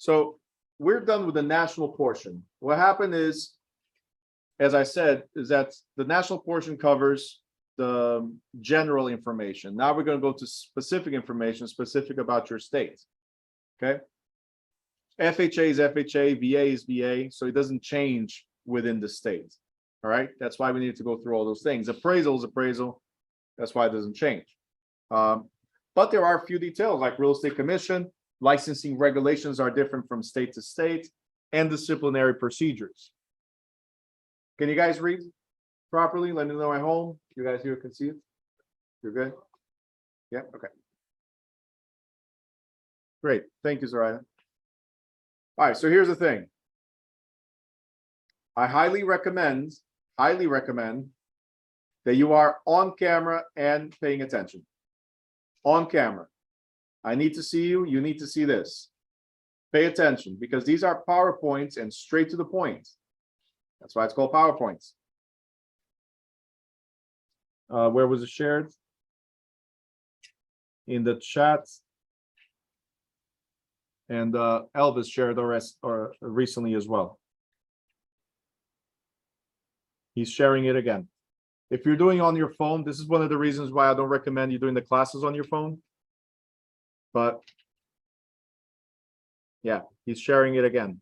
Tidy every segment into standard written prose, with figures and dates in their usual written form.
So we're done with the national portion. What happened is, as I said, is that the national portion covers the general information. Now we're going to go to specific information, specific about your state. Okay. FHA is FHA, VA is VA, so it doesn't change within the state. All right. That's why we need to go through all those things. Appraisal is appraisal. That's why it doesn't change. But there are a few details like real estate commission, licensing regulations are different from state to state, and disciplinary procedures. Can you guys read properly? Let me know at home. You guys here can see it? You're good? Yeah, okay. Great. Thank you, Zoraida. All right, so here's the thing. I highly recommend that you are on camera and paying attention. On camera. I need to see you. You need to see this. Pay attention because these are PowerPoints and straight to the point. That's why it's called PowerPoints. Where was it shared? In the chat. And Elvis shared or recently as well. He's sharing it again. If you're doing on your phone, this is one of the reasons why I don't recommend you doing the classes on your phone. But yeah, he's sharing it again.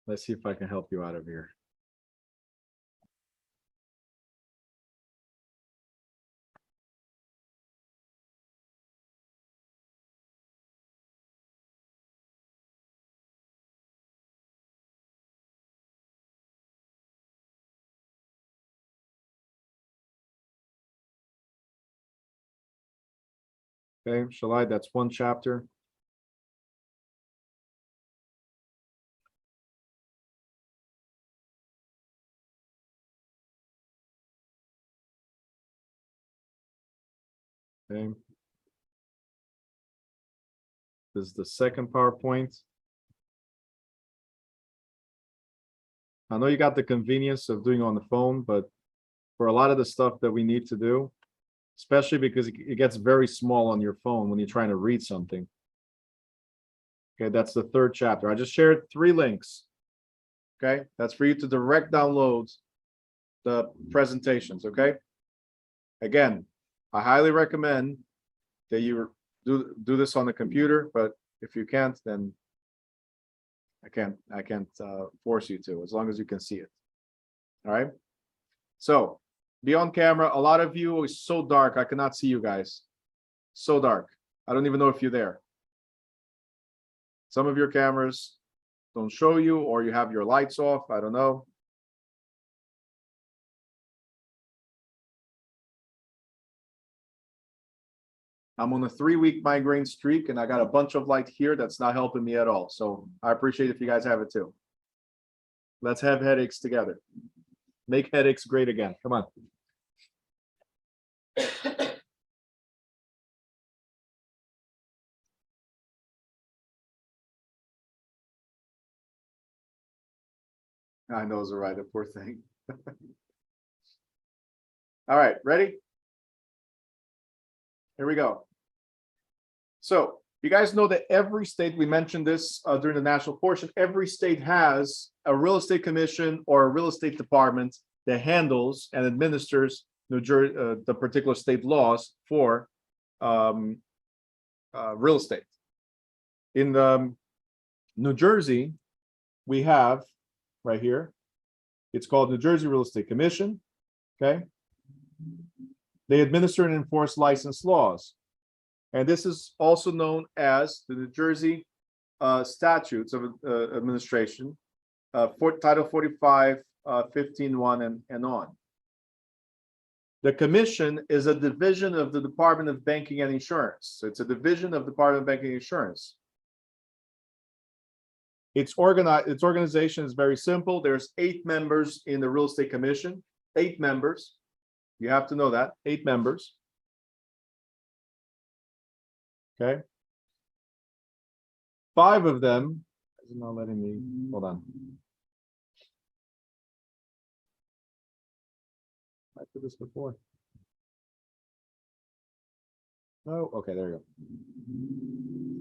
Let's see if I can help you out of here. Okay, shall I? That's one chapter. Okay. This is the second PowerPoint. I know you got the convenience of doing it on the phone, but for a lot of the stuff that we need to do, especially because it gets very small on your phone when you're trying to read something. Okay, that's the third chapter. I just shared 3 links. Okay, that's for you to direct download the presentations. Okay, again, I highly recommend that you do this on the computer, but if you can't, then I can't force you to, as long as you can see it. All right. So be on camera. A lot of you is so dark. I cannot see you guys. So dark. I don't even know if you're there. Some of your cameras don't show you, or you have your lights off. I don't know. I'm on a 3-week migraine streak and I got a bunch of light here that's not helping me at all. So I appreciate if you guys have it too. Let's have headaches together. Make headaches great again. Come on. I know, Zoraida, poor thing. All right, ready? Here we go. So you guys know that every state, we mentioned this during the national portion, every state has a real estate commission or a real estate department that handles and administers New Jersey, the particular state laws for real estate. In New Jersey, we have right here, it's called New Jersey Real Estate Commission. Okay. They administer and enforce license laws. And this is also known as the New Jersey Statutes of Administration, Title 45, 15.1 and on. The commission is a division of the Department of Banking and Insurance. So it's a division of the Department of Banking and Insurance. Its organization is very simple. There's 8 members in the Real Estate Commission. 8 members. You have to know that. 8 members. Okay. 5 of them is not letting me. Hold on. I did this before. Oh, okay, there you go.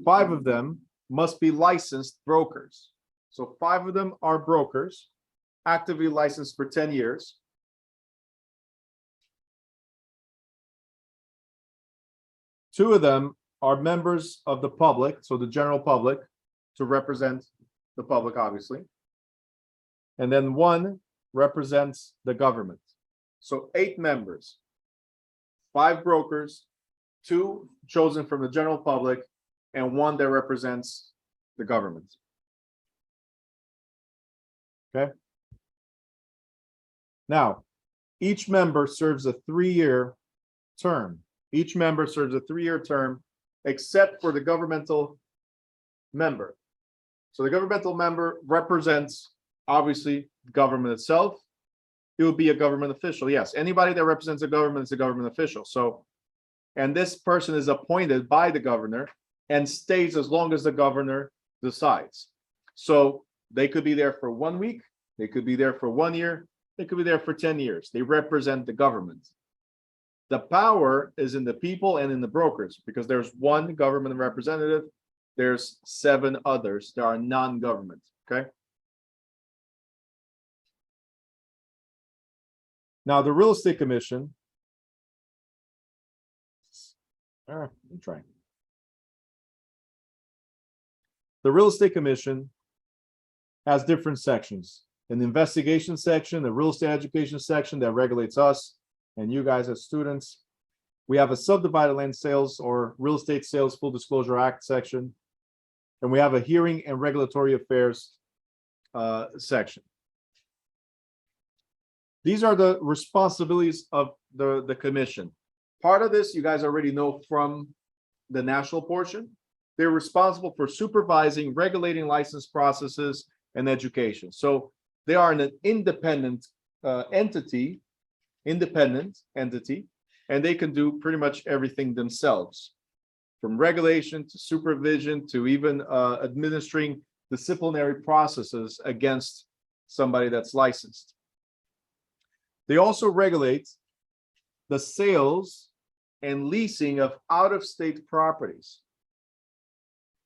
5 of them must be licensed brokers. So 5 of them are brokers, actively licensed for 10 years. 2 of them are members of the public, so the general public, to represent the public, obviously. And then 1 represents the government. So 8 members, 5 brokers, 2 chosen from the general public, and 1 that represents the government. Okay. Now, each member serves a 3-year term. Each member serves a 3-year term, except for the governmental member. So the governmental member represents, obviously, the government itself. It would be a government official. Yes, anybody that represents a government is a government official. So, and this person is appointed by the governor and stays as long as the governor decides. So they could be there for 1 week, they could be there for 1 year, they could be there for 10 years. They represent the government. The power is in the people and in the brokers, because there's 1 government representative, there's 7 others that are non-government. Okay. Now, the Real Estate Commission, I'm trying. The Real Estate Commission has different sections. An investigation section, the real estate education section that regulates us and you guys as students. We have a subdivided land sales or real estate sales full disclosure act section. And we have a hearing and regulatory affairs section. These are the responsibilities of the commission. Part of this you guys already know from the national portion. They're responsible for supervising, regulating license processes and education. So they are an independent entity, and they can do pretty much everything themselves, from regulation to supervision to even administering disciplinary processes against somebody that's licensed. They also regulate the sales and leasing of out-of-state properties.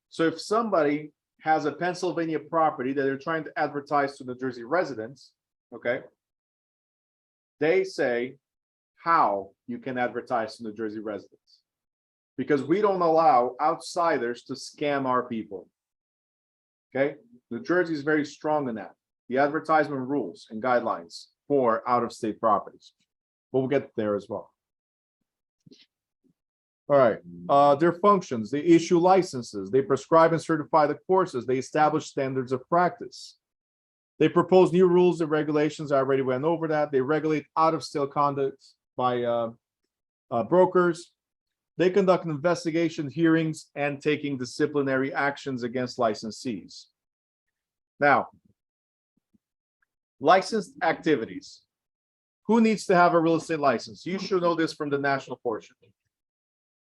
So if somebody has a Pennsylvania property that they're trying to advertise to New Jersey residents, okay, they say how you can advertise to New Jersey residents, because we don't allow outsiders to scam our people. Okay, New Jersey is very strong in that. The advertisement rules and guidelines for out-of-state properties, but we'll get there as well. All right, their functions: they issue licenses, they prescribe and certify the courses, they establish standards of practice, they propose new rules and regulations. I already went over that. They regulate out-of-state conduct by brokers. They conduct investigation hearings and taking disciplinary actions against licensees. Now, licensed activities. Who needs to have a real estate license? You should know this from the national portion.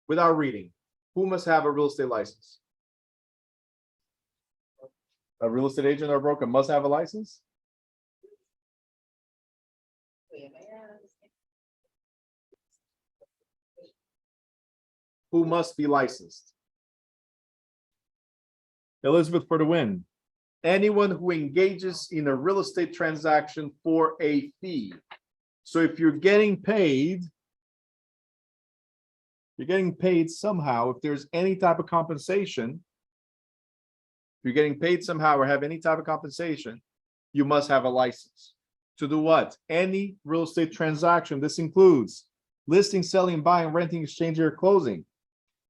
Without reading, who must have a real estate license? A real estate agent or broker must have a license? Who must be licensed? Elizabeth for the win. Anyone who engages in a real estate transaction for a fee. So if you're getting paid, somehow. If there's any type of compensation, if you're getting paid somehow or have any type of compensation, you must have a license. To do what? Any real estate transaction. This includes listing, selling, buying, renting, exchanging, or closing,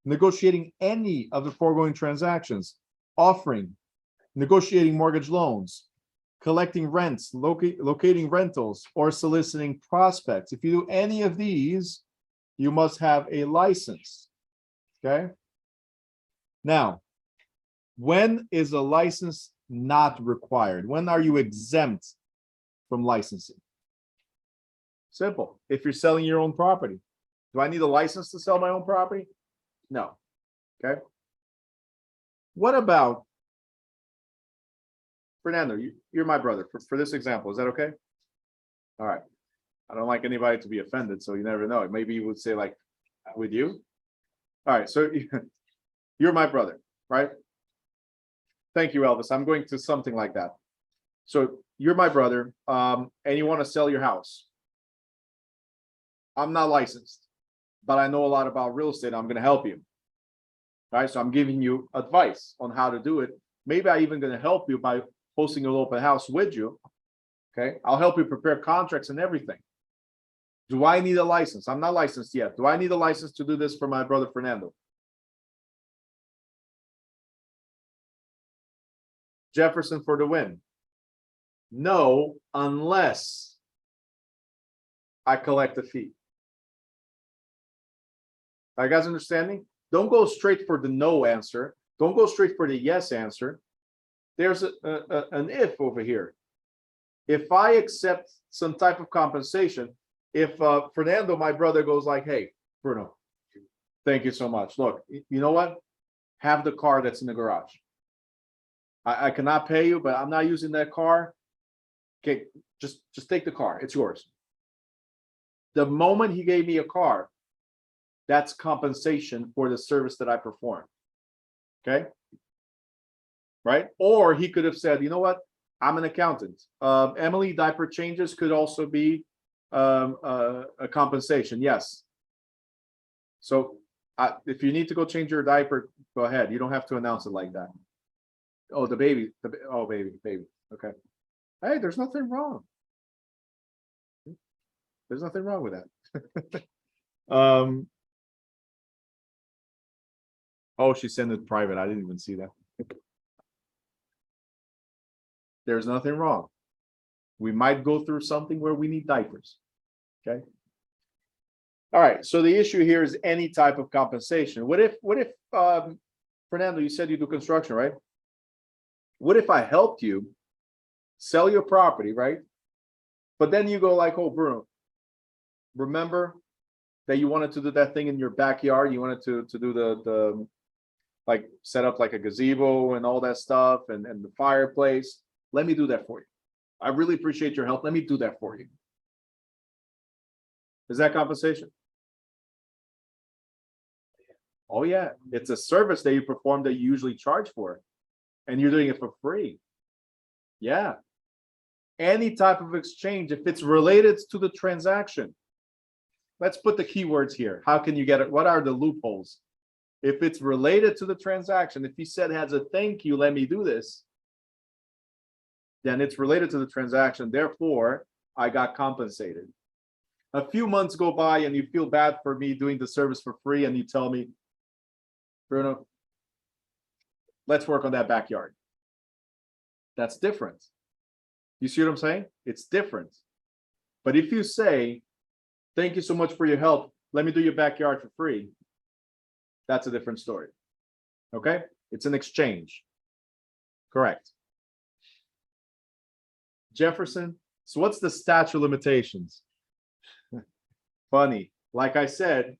negotiating any of the foregoing transactions, offering, negotiating mortgage loans, collecting rents, locating rentals, or soliciting prospects. If you do any of these, you must have a license. Okay. Now, when is a license not required? When are you exempt from licensing? Simple. If you're selling your own property. Do I need a license to sell my own property? No. Okay. What about Fernando? You're my brother for this example. Is that okay? All right. I don't like anybody to be offended, so you never know. Maybe you would say like, with you. All right. So you're my brother, right? Thank you, Elvis. I'm going to something like that. So you're my brother, and you want to sell your house. I'm not licensed, but I know a lot about real estate. I'm going to help you. All right. So I'm giving you advice on how to do it. Maybe I'm even going to help you by hosting an open house with you. Okay. I'll help you prepare contracts and everything. Do I need a license? I'm not licensed yet. Do I need a license to do this for my brother Fernando? Jefferson for the win. No, unless I collect a fee. Are you guys understanding? Don't go straight for the no answer. Don't go straight for the yes answer. There's an if over here. If I accept some type of compensation, if Fernando, my brother, goes like, hey, Bruno, thank you so much. Look, you know what? Have the car that's in the garage. I cannot pay you, but I'm not using that car. Okay, just take the car. It's yours. The moment he gave me a car, that's compensation for the service that I performed. Okay. Right. Or he could have said, you know what? I'm an accountant. Emily, diaper changes could also be a compensation. Yes. So if you need to go change your diaper, go ahead. You don't have to announce it like that. Oh, the baby. Oh, baby. Okay. Hey, there's nothing wrong. There's nothing wrong with that. Oh, she sent it private. I didn't even see that. There's nothing wrong. We might go through something where we need diapers. Okay. All right. So the issue here is any type of compensation. What if Fernando, you said you do construction, right? What if I helped you sell your property, right? But then you go like, oh, Bruno, remember that you wanted to do that thing in your backyard? You wanted to do the like set up like a gazebo and all that stuff and the fireplace. Let me do that for you. I really appreciate your help. Let me do that for you. Is that compensation? Oh yeah, it's a service that you perform that you usually charge for, and you're doing it for free. Yeah. Any type of exchange, if it's related to the transaction. Let's put the keywords here. How can you get it? What are the loopholes? If it's related to the transaction, if he said has a thank you, let me do this, then it's related to the transaction. Therefore, I got compensated. A few months go by and you feel bad for me doing the service for free, and you tell me, Bruno, let's work on that backyard. That's different. You see what I'm saying? It's different. But if you say, thank you so much for your help, let me do your backyard for free, that's a different story. Okay? It's an exchange. Correct. Jefferson, so what's the statute of limitations? Funny. Like I said,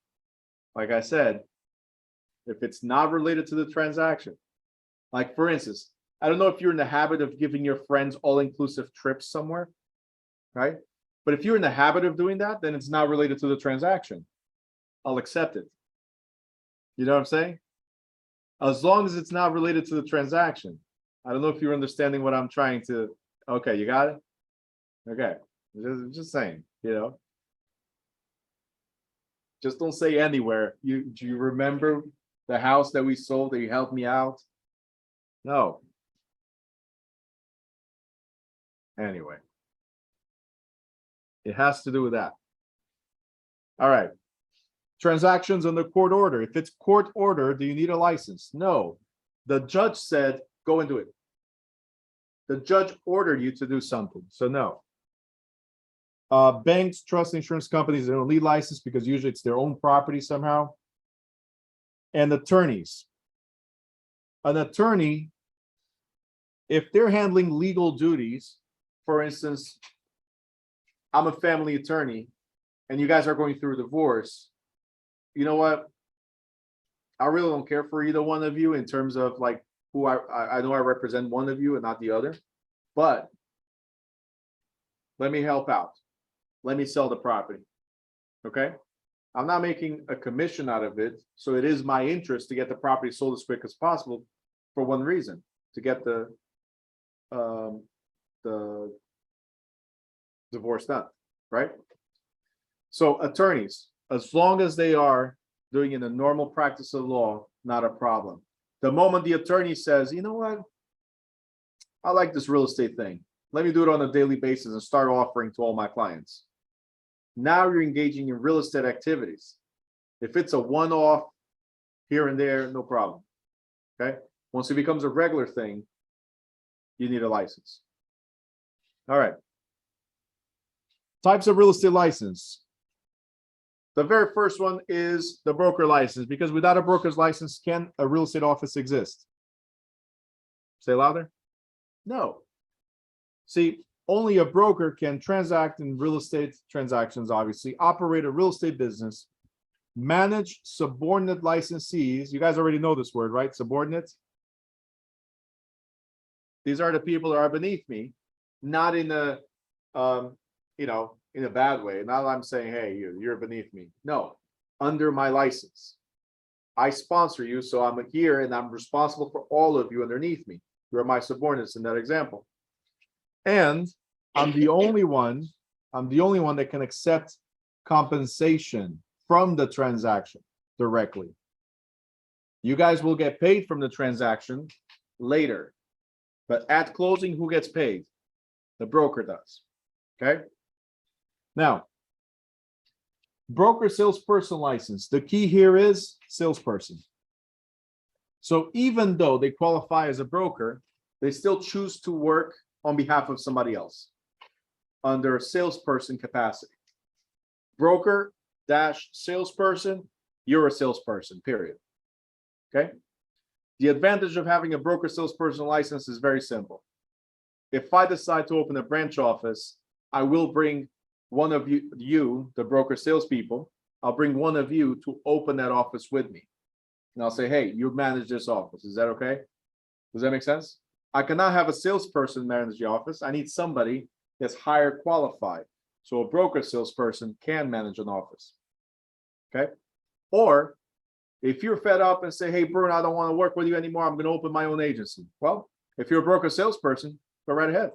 if it's not related to the transaction, like for instance, I don't know if you're in the habit of giving your friends all-inclusive trips somewhere, right? But if you're in the habit of doing that, then it's not related to the transaction. I'll accept it. You know what I'm saying? As long as it's not related to the transaction. I don't know if you're understanding what I'm trying to. Okay, you got it? Okay. Just saying, you know. Just don't say anywhere. Do you remember the house that we sold that you helped me out? No. Anyway. It has to do with that. All right. Transactions under court order. If it's court order, do you need a license? No. The judge said, go and do it. The judge ordered you to do something, so no. Banks, trust insurance companies, they don't need license because usually it's their own property somehow. And attorneys. An attorney, if they're handling legal duties, for instance, I'm a family attorney and you guys are going through a divorce, you know what? I really don't care for either one of you in terms of like who I know I represent one of you and not the other, but let me help out. Let me sell the property. Okay. I'm not making a commission out of it. So it is my interest to get the property sold as quick as possible for one reason, to get the divorce done, right? So attorneys, as long as they are doing in the normal practice of law, not a problem. The moment the attorney says, you know what, I like this real estate thing. Let me do it on a daily basis and start offering to all my clients. Now you're engaging in real estate activities. If it's a one-off here and there, no problem. Okay. Once it becomes a regular thing, you need a license. All right. Types of real estate license. The very first one is the broker license, because without a broker's license, can a real estate office exist? Say louder. No. See, only a broker can transact in real estate transactions, obviously, operate a real estate business, manage subordinate licensees. You guys already know this word, right? Subordinates. These are the people that are beneath me, not in a, in a bad way. Not I'm saying, hey, you're beneath me. No, under my license. I sponsor you, so I'm here and I'm responsible for all of you underneath me. You're my subordinates in that example. And I'm the only one that can accept compensation from the transaction directly. You guys will get paid from the transaction later, but at closing, who gets paid? The broker does. Okay. Now, broker salesperson license. The key here is salesperson. So even though they qualify as a broker, they still choose to work on behalf of somebody else under a salesperson capacity. Broker dash salesperson, you're a salesperson, period. Okay. The advantage of having a broker salesperson license is very simple. If I decide to open a branch office, I will bring one of you, the broker salespeople, I'll bring one of you to open that office with me. And I'll say, hey, you manage this office. Is that okay? Does that make sense? I cannot have a salesperson manage the office. I need somebody that's higher qualified. So a broker salesperson can manage an office. Okay. Or if you're fed up and say, hey, Bruno, I don't want to work with you anymore, I'm going to open my own agency. Well, if you're a broker salesperson, go right ahead.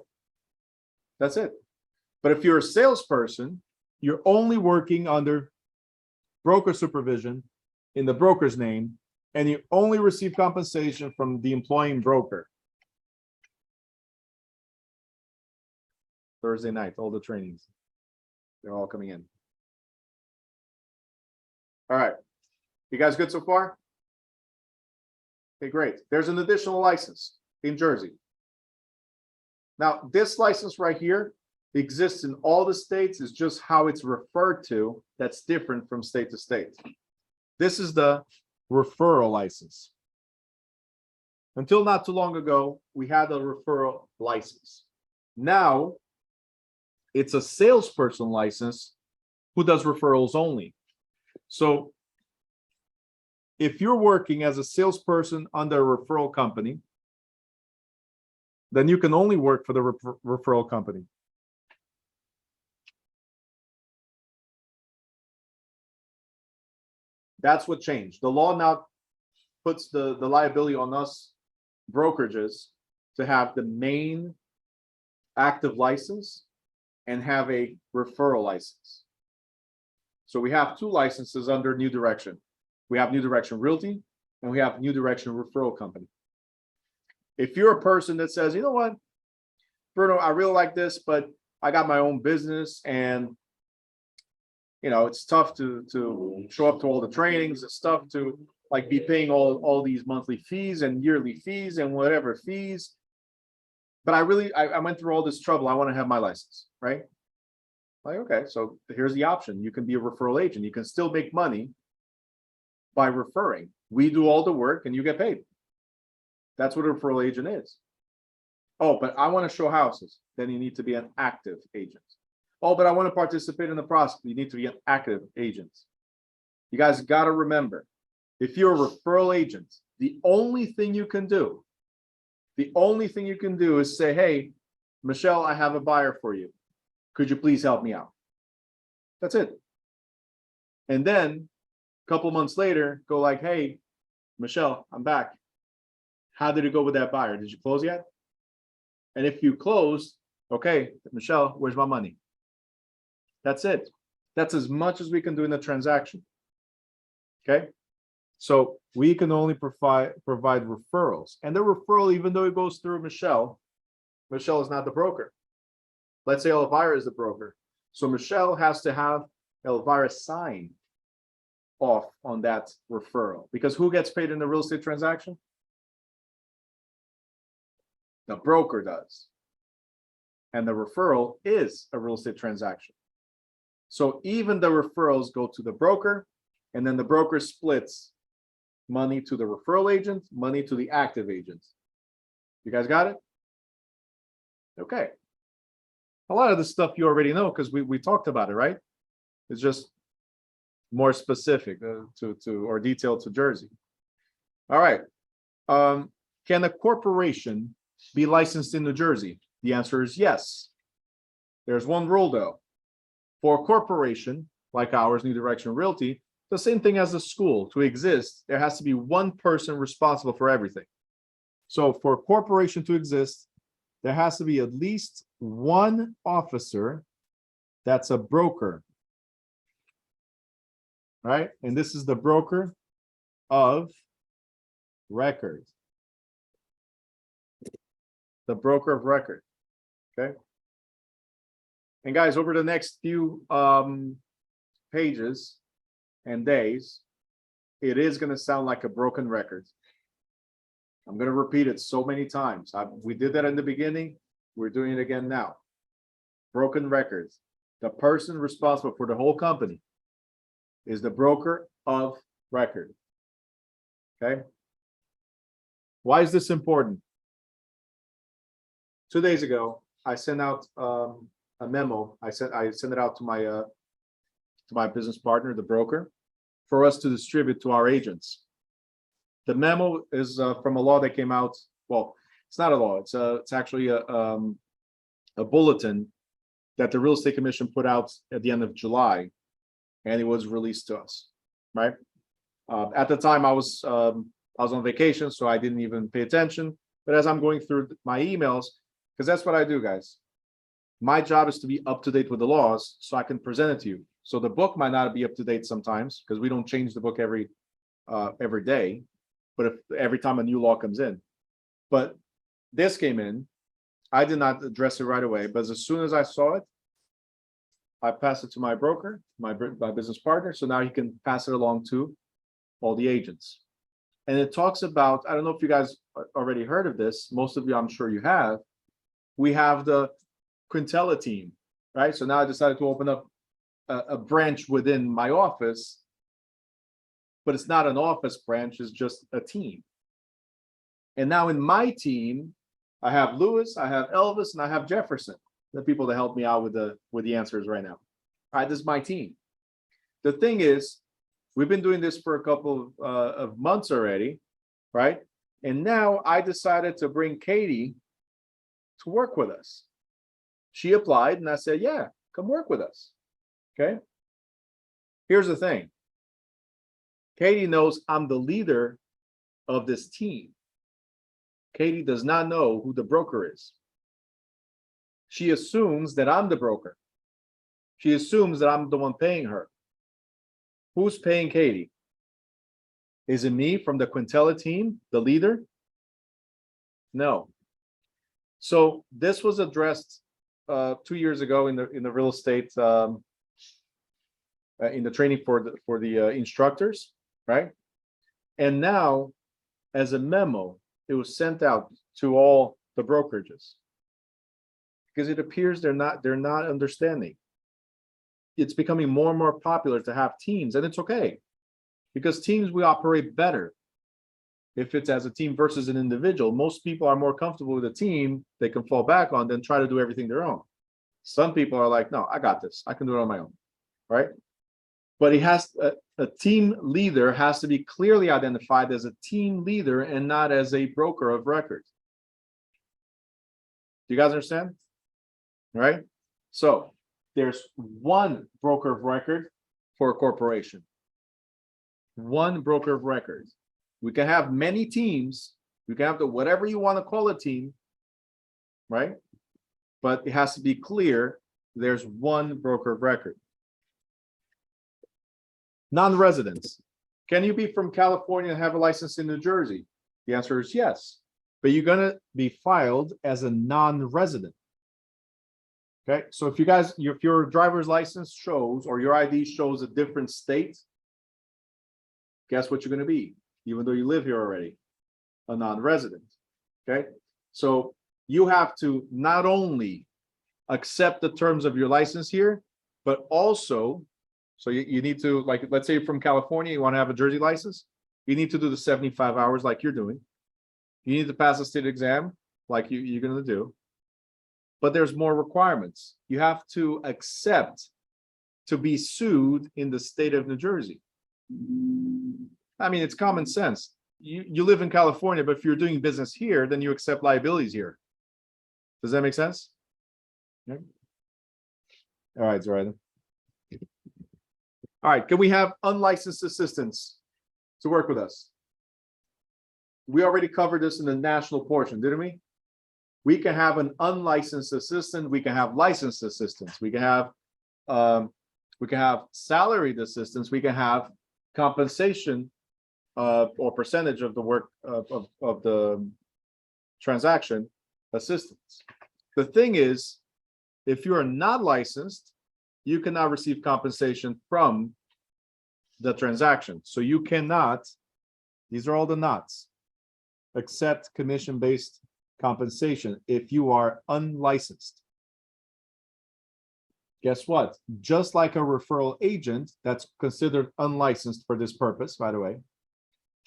That's it. But if you're a salesperson, you're only working under broker supervision in the broker's name, and you only receive compensation from the employing broker. Thursday night, all the trainings, they're all coming in. All right. You guys good so far? Okay, great. There's an additional license in Jersey. Now, this license right here exists in all the states. Is just how it's referred to that's different from state to state. This is the referral license. Until not too long ago, we had a referral license. Now, it's a salesperson license who does referrals only. So if you're working as a salesperson under a referral company, then you can only work for the referral company. That's what changed. The law now puts the liability on us brokerages to have the main active license and have a referral license. So we have two licenses under New Direction. We have New Direction Realty and we have New Direction Referral Company. If you're a person that says, you know what, Bruno, I really like this, but I got my own business and it's tough to show up to all the trainings. It's tough to like be paying all these monthly fees and yearly fees and whatever fees. but I went through all this trouble. I want to have my license, right? Like, okay, so here's the option. You can be a referral agent. You can still make money by referring. We do all the work and you get paid. That's what a referral agent is. Oh, but I want to show houses. Then you need to be an active agent. Oh, but I want to participate in the process. You need to be an active agent. You guys got to remember, if you're a referral agent, the only thing you can do is say, hey, Michelle, I have a buyer for you. Could you please help me out? That's it. And then a couple months later, go like, hey, Michelle, I'm back. How did it go with that buyer? Did you close yet? And if you closed, okay, Michelle, where's my money? That's it. That's as much as we can do in the transaction. Okay. So we can only provide referrals. And the referral, even though it goes through Michelle is not the broker. Let's say Elvira is the broker. So Michelle has to have Elvira sign off on that referral. Because who gets paid in the real estate transaction? The broker does. And the referral is a real estate transaction. So even the referrals go to the broker, and then the broker splits money to the referral agent, money to the active agent. You guys got it? Okay. A lot of the stuff you already know because we talked about it, right? It's just more specific or detailed to Jersey. All right. Can a corporation be licensed in New Jersey? The answer is yes. There's one rule though. For a corporation like ours, New Direction Realty, the same thing as a school. To exist, there has to be one person responsible for everything. So for a corporation to exist, there has to be at least one officer that's a broker, right? And this is the broker of record. The broker of record, okay? And guys, over the next few pages and days, it is going to sound like a broken record. I'm going to repeat it so many times. We did that in the beginning. We're doing it again now. Broken records. The person responsible for the whole company is the broker of record. Okay. Why is this important? 2 days ago, I sent out a memo. I sent it out to my business partner, the broker, for us to distribute to our agents. The memo is from a law that came out. Well, it's not a law. It's actually a bulletin that the Real Estate Commission put out at the end of July, and it was released to us. Right. At the time, I was on vacation, so I didn't even pay attention. But as I'm going through my emails, because that's what I do, guys. My job is to be up to date with the laws so I can present it to you. So the book might not be up to date sometimes because we don't change the book every day, but if every time a new law comes in. But this came in, I did not address it right away, but as soon as I saw it, I passed it to my broker, my business partner, so now he can pass it along to all the agents. And it talks about, I don't know if you guys already heard of this, most of you, I'm sure you have, we have the Quintella team, right? So now I decided to open up a branch within my office, but it's not an office branch, it's just a team. And now in my team, I have Lewis, I have Elvis, and I have Jefferson, the people that help me out with the answers right now. All right, this is my team. The thing is, we've been doing this for a couple of months already, right? And now I decided to bring Katie to work with us. She applied and I said, yeah, come work with us. Okay. Here's the thing. Katie knows I'm the leader of this team. Katie does not know who the broker is. She assumes that I'm the broker. She assumes that I'm the one paying her. Who's paying Katie? Is it me from the Quintella team, the leader? No. So this was addressed 2 years ago in the real estate in the training for the instructors, right? And now, as a memo, it was sent out to all the brokerages. because it appears they're not understanding. It's becoming more and more popular to have teams, and it's okay, because teams, we operate better if it's as a team versus an individual. Most people are more comfortable with a team they can fall back on than try to do everything their own. Some people are like, no, I got this, I can do it on my own, right? But a team leader has to be clearly identified as a team leader and not as a broker of record. Do you guys understand? Right? So there's one broker of record for a corporation. One broker of record. We can have many teams. We can have whatever you want to call a team, right? But it has to be clear there's one broker of record. Non-residents. Can you be from California and have a license in New Jersey? The answer is yes, but you're going to be filed as a non-resident. Okay, so if your driver's license shows, or your ID shows a different state, guess what you're going to be, even though you live here already? A non-resident. Okay, so you have to not only accept the terms of your license here, but also, so you need to, like, let's say you're from California, you want to have a Jersey license, you need to do the 75 hours like you're doing. You need to pass a state exam like you're going to do. But there's more requirements. You have to accept to be sued in the state of New Jersey. I mean, it's common sense. You live in California, but if you're doing business here, then you accept liabilities here. Does that make sense? Yeah. All right, Zoraida. All right, can we have unlicensed assistants to work with us? We already covered this in the national portion, didn't we? We can have an unlicensed assistant. We can have licensed assistants. We can have salaried assistants. We can have compensation or percentage of the work of the transaction assistants. The thing is, if you are not licensed, you cannot receive compensation from the transaction. So you cannot, these are all the nots, accept commission-based compensation if you are unlicensed. Guess what? Just like a referral agent that's considered unlicensed for this purpose, by the way,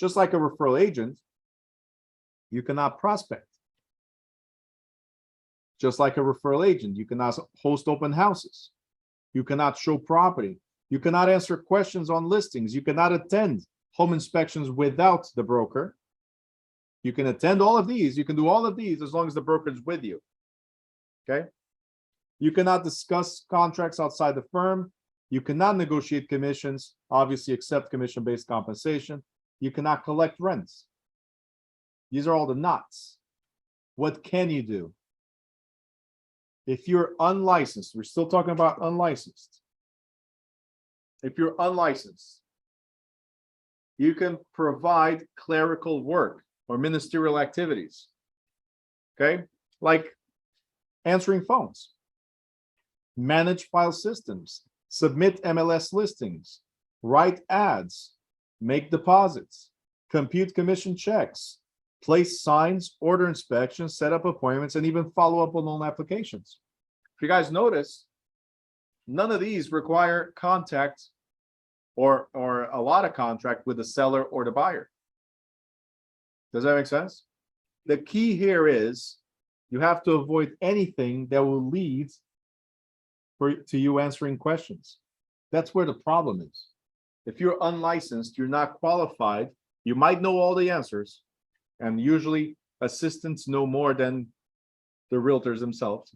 just like a referral agent, you cannot prospect. Just like a referral agent, you cannot host open houses. You cannot show property. You cannot answer questions on listings. You cannot attend home inspections without the broker. You can attend all of these. You can do all of these as long as the broker is with you. Okay. You cannot discuss contracts outside the firm. You cannot negotiate commissions, obviously accept commission-based compensation. You cannot collect rents. These are all the nots. What can you do? If you're unlicensed, we're still talking about unlicensed. If you're unlicensed, you can provide clerical work or ministerial activities, okay? Like answering phones, manage file systems, submit MLS listings, write ads, make deposits, compute commission checks, place signs, order inspections, set up appointments, and even follow up on loan applications. If you guys notice, none of these require contact or a lot of contact with the seller or the buyer. Does that make sense? The key here is you have to avoid anything that will lead to you answering questions. That's where the problem is. If you're unlicensed, you're not qualified, you might know all the answers, and usually assistants know more than the realtors themselves,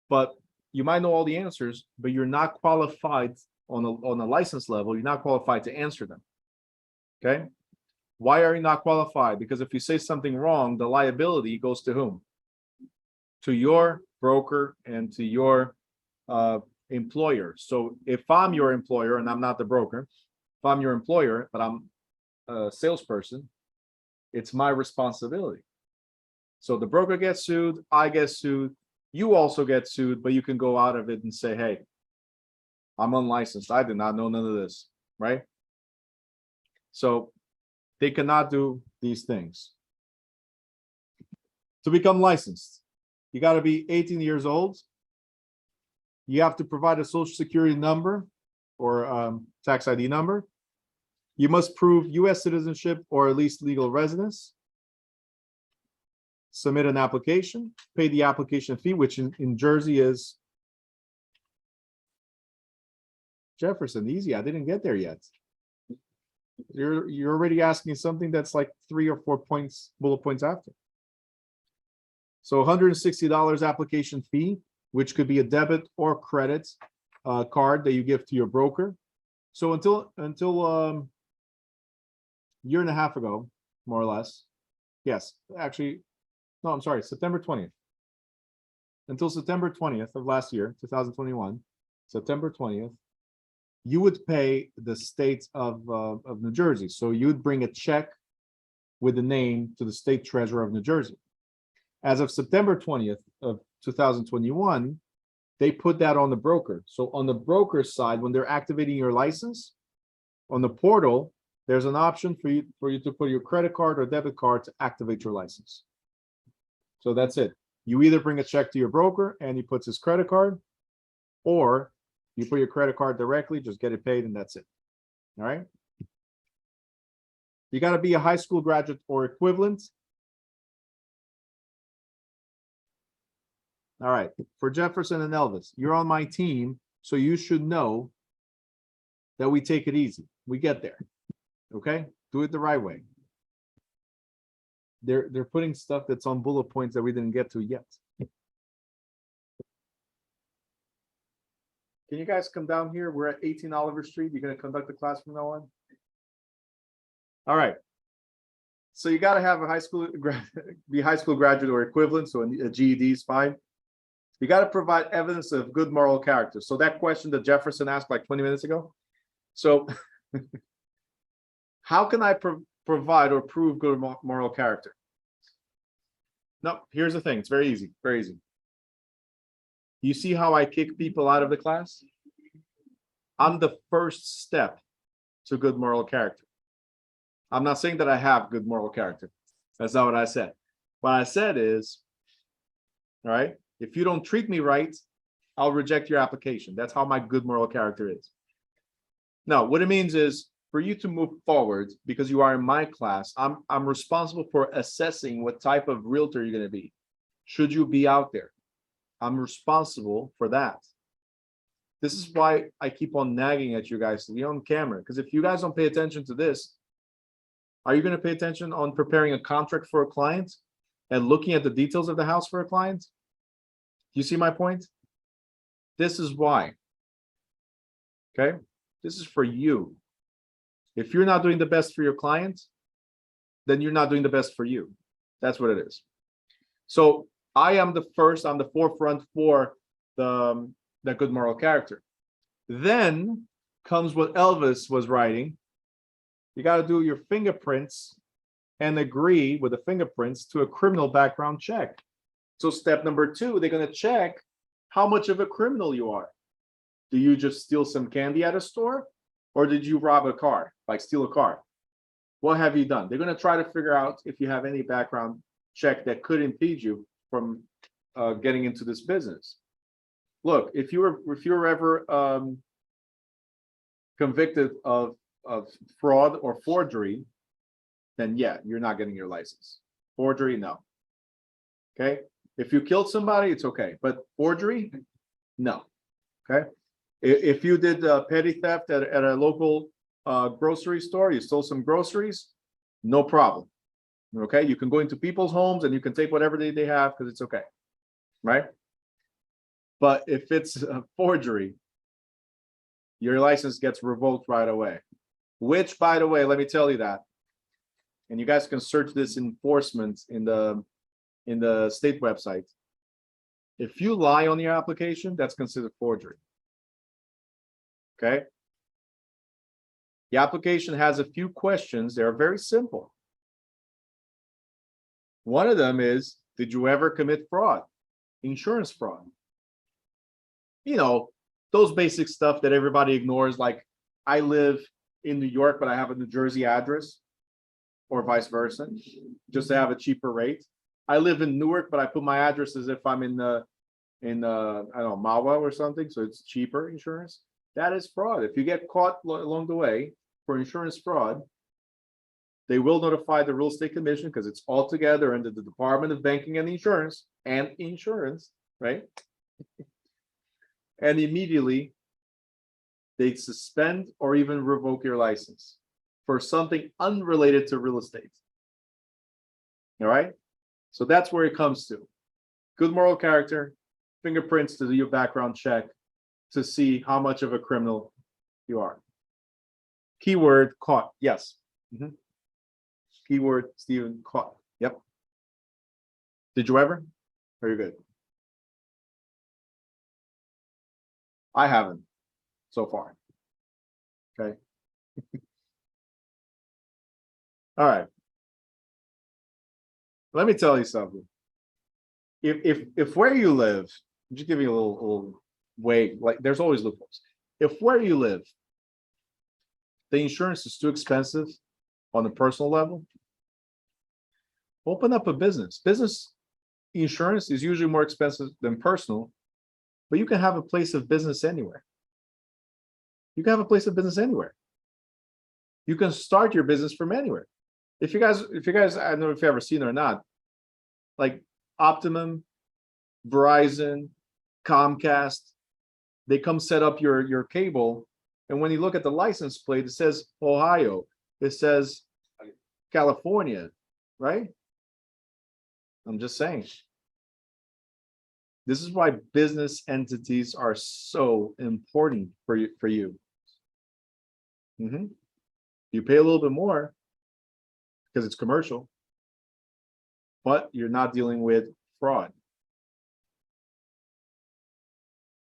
but you might know all the answers, but you're not qualified on a license level, you're not qualified to answer them. Okay? Why are you not qualified? Because if you say something wrong, the liability goes to whom? To your broker and to your employer. So if I'm your employer and I'm not the broker, if I'm your employer, but I'm a salesperson, it's my responsibility. So the broker gets sued, I get sued, you also get sued, but you can go out of it and say, hey, I'm unlicensed. I did not know none of this, right? So they cannot do these things. To become licensed, You got to be 18 years old. You have to provide a social security number or tax ID number. You must prove US citizenship or at least legal residence. Submit an application, pay the application fee, which in Jersey is Jefferson, easy. I didn't get there yet. You're already asking something that's like 3 or 4 points, bullet points after. So $160 application fee, which could be a debit or credit card that you give to your broker. So until year and a half ago, more or less. Yes, actually, no, I'm sorry, September 20th. Until September 20th of last year, 2021, September 20th, you would pay the state of New Jersey. So you'd bring a check with the name to the state treasurer of New Jersey. As of September 20th of 2021, they put that on the broker. So on the broker side, when they're activating your license, on the portal, there's an option for you to put your credit card or debit card to activate your license. So that's it. You either bring a check to your broker and he puts his credit card, or you put your credit card directly, just get it paid, and that's it. All right. You got to be a high school graduate or equivalent. All right. For Jefferson and Elvis, you're on my team, so you should know that we take it easy. We get there. Okay? Do it the right way. They're putting stuff that's on bullet points that we didn't get to yet. Can you guys come down here? We're at 18 Oliver Street. You're going to conduct the class from now on? All right. So you got to have a high school graduate or equivalent. So a GED is fine. You got to provide evidence of good moral character. So that question that Jefferson asked like 20 minutes ago. So how can I provide or prove good moral character? No, here's the thing. It's very easy. Very easy. You see how I kick people out of the class? I'm the first step to good moral character. I'm not saying that I have good moral character. That's not what I said. What I said is, all right, if you don't treat me right, I'll reject your application. That's how my good moral character is. Now, what it means is for you to move forward, because you are in my class, I'm responsible for assessing what type of realtor you're going to be. Should you be out there? I'm responsible for that. This is why I keep on nagging at you guys to be on camera, because if you guys don't pay attention to this, are you going to pay attention on preparing a contract for a client and looking at the details of the house for a client? Do you see my point? This is why. Okay? This is for you. If you're not doing the best for your client, then you're not doing the best for you. That's what it is. So I am the first on the forefront for the good moral character. Then comes what Elvis was writing. You got to do your fingerprints and agree with the fingerprints to a criminal background check. So step number 2, they're going to check how much of a criminal you are. Do you just steal some candy at a store? Or did you rob a car, like steal a car? What have you done? They're going to try to figure out if you have any background check that could impede you from getting into this business. Look, if you're ever convicted of fraud or forgery, then yeah, you're not getting your license. Forgery, no. Okay. If you killed somebody, it's okay, but forgery, no. Okay. If you did petty theft at a local grocery store, you stole some groceries, no problem. Okay, you can go into people's homes and you can take whatever they have because it's okay, right? But if it's a forgery, your license gets revoked right away. Which, by the way, let me tell you that, and you guys can search this enforcement in the state website. If you lie on your application, that's considered forgery. Okay. The application has a few questions. They're very simple. One of them is, did you ever commit fraud? Insurance fraud. You know, those basic stuff that everybody ignores, like I live in New York, but I have a New Jersey address, or vice versa, just to have a cheaper rate. I live in Newark, but I put my address as if I'm in I don't know, Mawa or something, so it's cheaper insurance. That is fraud. If you get caught along the way for insurance fraud, they will notify the real estate commission because it's all together under the Department of Banking and Insurance, right? And immediately they suspend or even revoke your license for something unrelated to real estate. All right. So that's where it comes to. Good moral character, fingerprints to do your background check to see how much of a criminal you are. Keyword caught. Yes. Keyword Stephen caught. Yep. Did you ever? Very good. I haven't so far. Okay. All right. Let me tell you something. If where you live, just give you a little way, like there's always loopholes. If where you live, the insurance is too expensive on a personal level, open up a business. Business insurance is usually more expensive than personal, but you can have a place of business anywhere. You can have a place of business anywhere. You can start your business from anywhere. If you guys, I don't know if you've ever seen it or not, like Optimum, Verizon, Comcast, they come set up your cable, and when you look at the license plate, it says Ohio, it says California, right? I'm just saying. This is why business entities are so important for you. You pay a little bit more because it's commercial, but you're not dealing with fraud.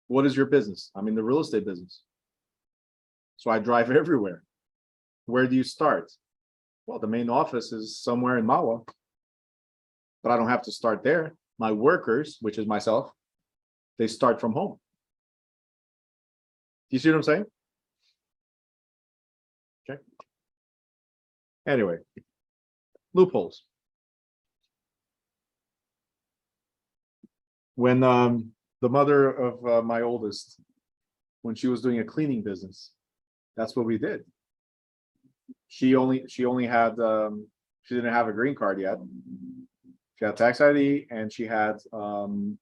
What is your business? I'm in the real estate business. So I drive everywhere. Where do you start? Well, the main office is somewhere in Mawa, but I don't have to start there. My workers, which is myself, they start from home. Do you see what I'm saying? Okay. Anyway, loopholes. When the mother of my oldest, when she was doing a cleaning business, that's what we did. She only had she didn't have a green card yet. She had tax ID and she had and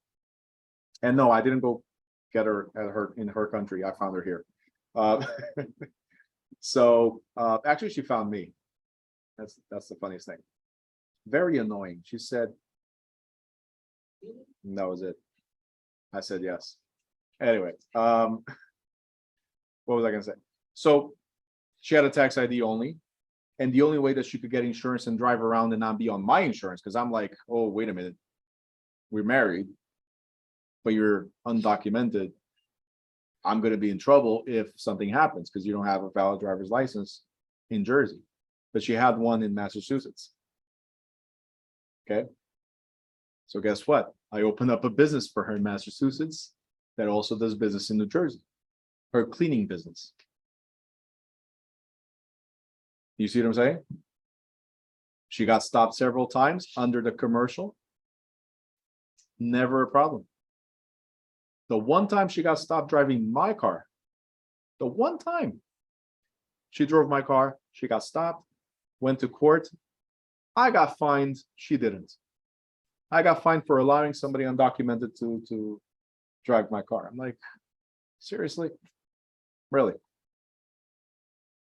no, I didn't go get her in her country. I found her here. So actually she found me. That's the funniest thing. Very annoying. She said, and that was it. I said yes. Anyway, what was I gonna say? So she had a tax ID only, and the only way that she could get insurance and drive around and not be on my insurance, because I'm like, oh, wait a minute, we're married, but you're undocumented. I'm gonna be in trouble if something happens because you don't have a valid driver's license in Jersey. But she had one in Massachusetts. Okay. So guess what? I opened up a business for her in Massachusetts that also does business in New Jersey, her cleaning business. You see what I'm saying? She got stopped several times under the commercial. Never a problem. The one time she got stopped driving my car, the one time she drove my car, she got stopped, went to court. I got fined. She didn't. I got fined for allowing somebody undocumented to drive my car. I'm like, seriously? Really?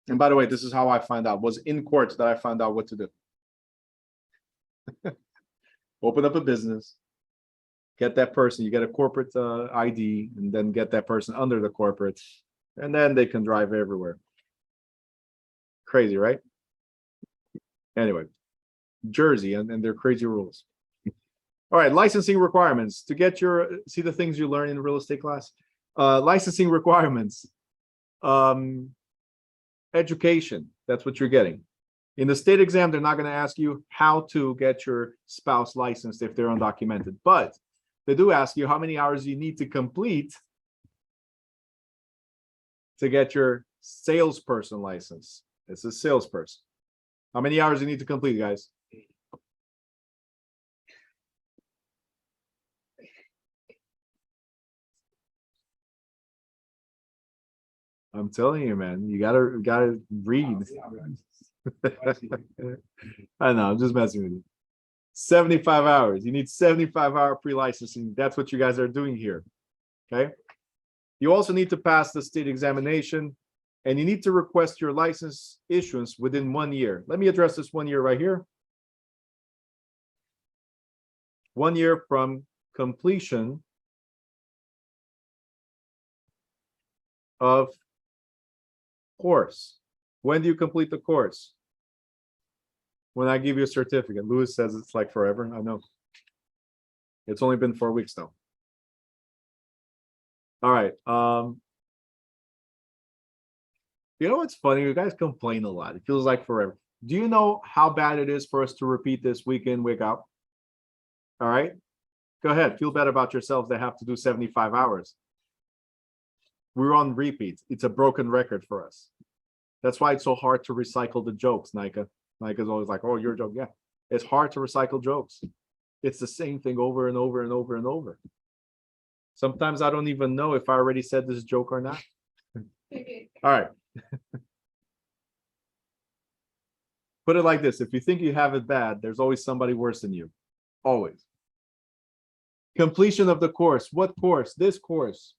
And by the way, this is how I found out. It was in court that I found out what to do. Open up a business, get that person, you get a corporate ID, and then get that person under the corporate, and then they can drive everywhere. Crazy, right? Anyway, Jersey and their crazy rules. All right, licensing requirements to get your, see the things you learn in real estate class. Licensing requirements. Education, that's what you're getting. In the state exam, they're not going to ask you how to get your spouse licensed if they're undocumented, but they do ask you how many hours you need to complete to get your salesperson license. It's a salesperson. How many hours you need to complete, guys? I'm telling you, man, you gotta read. I know, I'm just messing with you. 75 hours. You need 75-hour pre-licensing. That's what you guys are doing here. Okay. You also need to pass the state examination, and you need to request your license issuance within 1 year. Let me address this 1 year right here. 1 year from completion of course. When do you complete the course? When I give you a certificate. Louis says it's like forever. I know. It's only been 4 weeks though. All right. You know what's funny? You guys complain a lot. It feels like forever. Do you know how bad it is for us to repeat this week in, week out? All right. Go ahead. Feel bad about yourselves that have to do 75 hours. We're on repeat. It's a broken record for us. That's why it's so hard to recycle the jokes, Nika. Nika's always like, oh, your joke. Yeah. It's hard to recycle jokes. It's the same thing over and over and over and over. Sometimes I don't even know if I already said this joke or not. All right. Put it like this. If you think you have it bad, there's always somebody worse than you. Always. Completion of the course. What course? This course.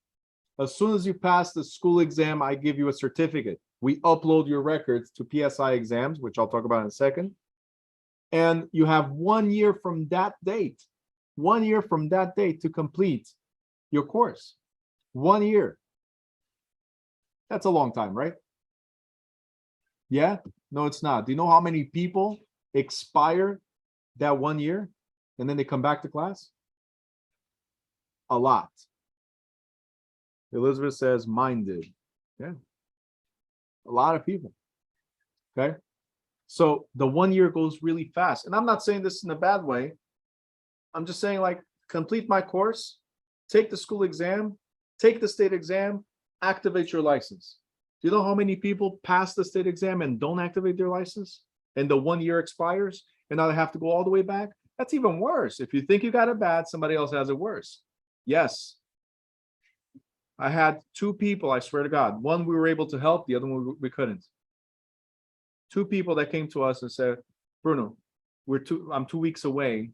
As soon as you pass the school exam, I give you a certificate. We upload your records to PSI exams, which I'll talk about in a second. And you have 1 year from that date, 1 year from that date to complete your course. 1 year. That's a long time, right? Yeah? No, it's not. Do you know how many people expire that 1 year and then they come back to class? A lot. Elizabeth says mine did. Yeah. A lot of people. Okay. So the 1 year goes really fast. And I'm not saying this in a bad way. I'm just saying, like, complete my course, take the school exam, take the state exam, activate your license. Do you know how many people pass the state exam and don't activate their license? And the 1 year expires and now they have to go all the way back? That's even worse. If you think you got it bad, somebody else has it worse. Yes. I had 2 people, I swear to God. One we were able to help, the other one we couldn't. 2 people that came to us and said, Bruno, I'm 2 weeks away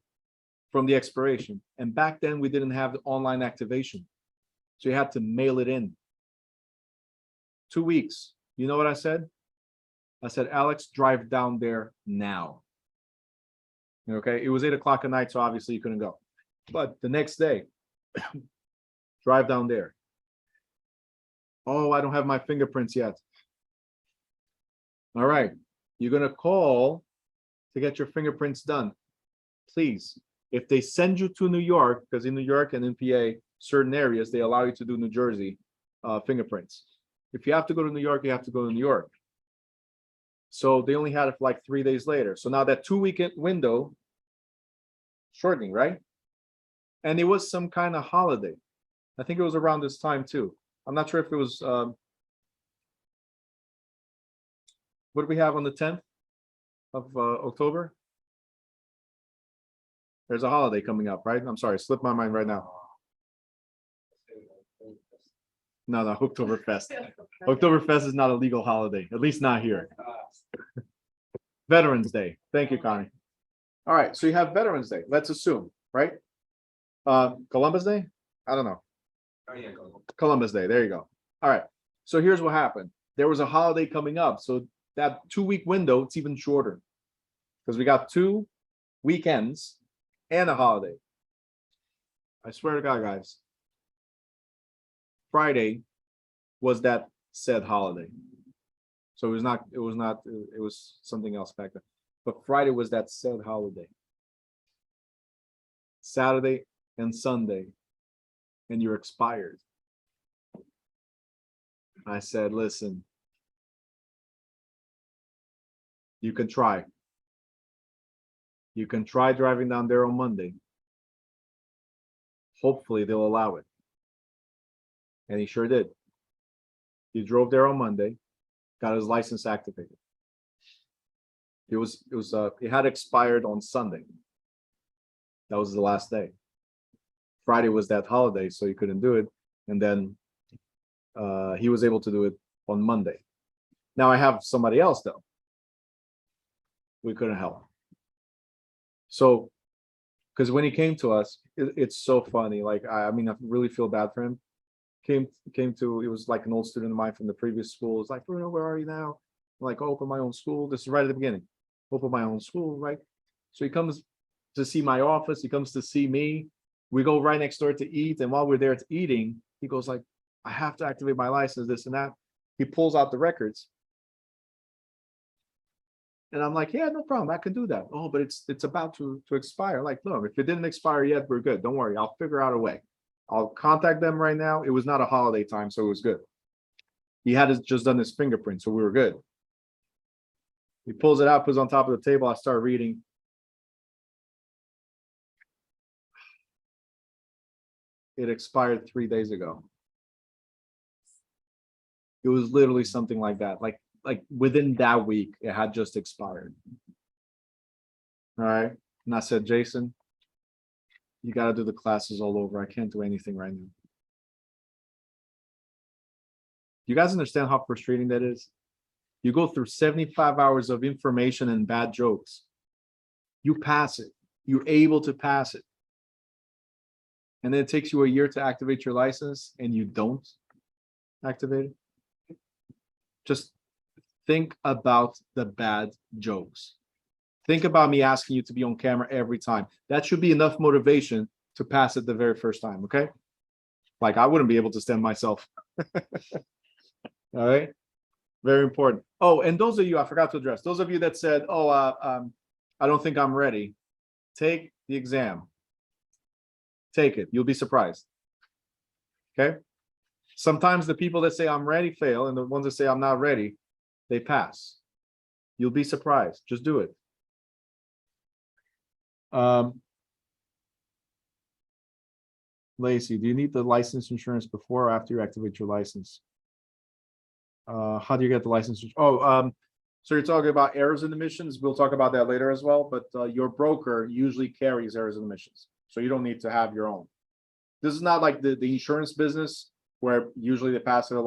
from the expiration. And back then we didn't have the online activation. So you had to mail it in. 2 weeks. You know what I said? I said, Alex, drive down there now. Okay, it was 8 o'clock at night, so obviously you couldn't go. But the next day, drive down there. Oh, I don't have my fingerprints yet. All right, you're gonna call to get your fingerprints done. Please, if they send you to New York, because in New York and in PA, certain areas, they allow you to do New Jersey fingerprints. If you have to go to New York, you have to go to New York. So they only had it for like 3 days later. So now that 2 week window, shortening, right? And it was some kind of holiday. I think it was around this time too. I'm not sure if it was, what do we have on the 10th of October? There's a holiday coming up, right? I'm sorry, slipped my mind right now. No, Oktoberfest. Oktoberfest is not a legal holiday, at least not here. Veterans Day. Thank you, Connie. All right, so you have Veterans Day. Let's assume, right? Columbus Day? I don't know. Columbus Day. There you go. All right. So here's what happened. There was a holiday coming up. So that 2 week window, it's even shorter because we got 2 weekends and a holiday. I swear to God, guys. Friday was that said holiday. So it was something else back then. But Friday was that said holiday. Saturday and Sunday, and you're expired. I said, listen, you can try. You can try driving down there on Monday. Hopefully they'll allow it. And he sure did. He drove there on Monday, got his license activated. It had expired on Sunday. That was the last day. Friday was that holiday, so he couldn't do it. And then he was able to do it on Monday. Now I have somebody else though. We couldn't help. So, because when he came to us, it's so funny. Like, I mean, I really feel bad for him. Came to, it was like an old student of mine from the previous school. It's like, Bruno, where are you now? I'm like, open my own school. This is right at the beginning. Open my own school, right? So he comes to see my office. He comes to see me. We go right next door to eat. And while we're there eating, he goes like, I have to activate my license, this and that. He pulls out the records. And I'm like, yeah, no problem. I can do that. Oh, but it's about to expire. Like, look, if it didn't expire yet, we're good. Don't worry. I'll figure out a way. I'll contact them right now. It was not a holiday time, so it was good. He had just done his fingerprint, so we were good. He pulls it out, puts it on top of the table. I start reading. It expired 3 days ago. It was literally something like that. Like within that week, it had just expired. All right. And I said, Jason, you got to do the classes all over. I can't do anything right now. You guys understand how frustrating that is? You go through 75 hours of information and bad jokes. You pass it. You're able to pass it. And then it takes you a year to activate your license and you don't activate it. Just think about the bad jokes. Think about me asking you to be on camera every time. That should be enough motivation to pass it the very first time, okay? Like, I wouldn't be able to stand myself. All right? Very important. Oh, and those of you, I forgot to address, those of you that said, oh, I don't think I'm ready. Take the exam. Take it. You'll be surprised. Okay? Sometimes the people that say I'm ready fail, and the ones that say I'm not ready, they pass. You'll be surprised. Just do it. Lacey, do you need the license insurance before or after you activate your license? How do you get the license? Oh, so you're talking about errors and omissions. We'll talk about that later as well, but your broker usually carries errors and omissions, so you don't need to have your own. This is not like the insurance business where usually they pass it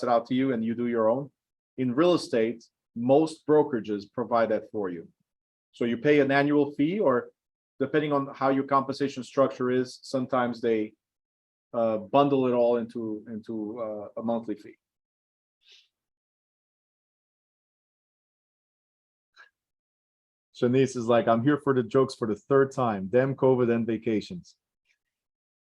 out to you and you do your own. In real estate, most brokerages provide that for you. So you pay an annual fee, or depending on how your compensation structure is, sometimes they bundle it all into a monthly fee. Shanice is like, I'm here for the jokes for the third time. Damn COVID and vacations.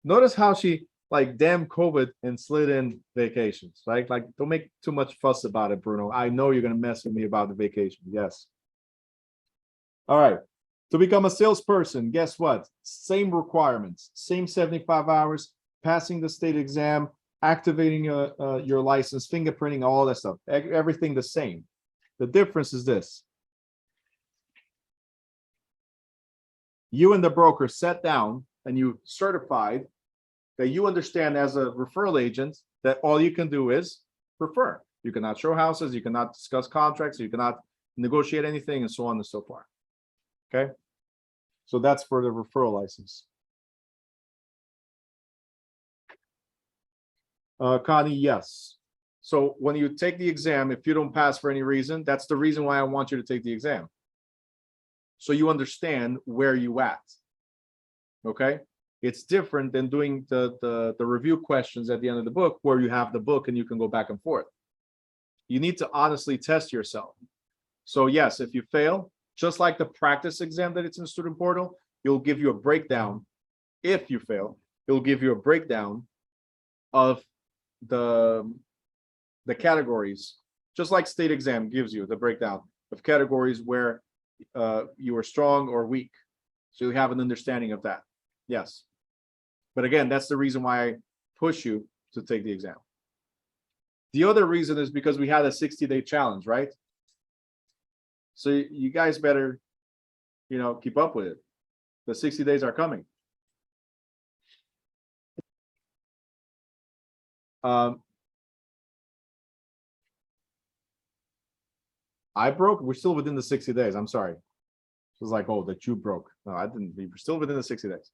Notice how she like damn COVID and slid in vacations, right? Like, don't make too much fuss about it, Bruno. I know you're gonna mess with me about the vacation. Yes. All right. To become a salesperson, guess what? Same requirements, same 75 hours, passing the state exam, activating your license, fingerprinting, all that stuff. Everything the same. The difference is this. You and the broker sat down and you certified that you understand as a referral agent that all you can do is refer. You cannot show houses, you cannot discuss contracts, you cannot negotiate anything, and so on and so forth. Okay, so that's for the referral license. Connie, yes. So when you take the exam, if you don't pass for any reason, that's the reason why I want you to take the exam. So you understand where you at. Okay, it's different than doing the review questions at the end of the book, where you have the book and you can go back and forth. You need to honestly test yourself. So yes, if you fail, just like the practice exam that it's in Student Portal, it'll give you a breakdown. If you fail, it'll give you a breakdown of the categories, just like state exam gives you the breakdown of categories where you are strong or weak. So you have an understanding of that. Yes. But again, that's the reason why I push you to take the exam. The other reason is because we had a 60-day challenge, right? So you guys better, keep up with it. The 60 days are coming. I broke. We're still within the 60 days. I'm sorry. It was like, oh, that you broke. No, I didn't. We were still within the 60 days.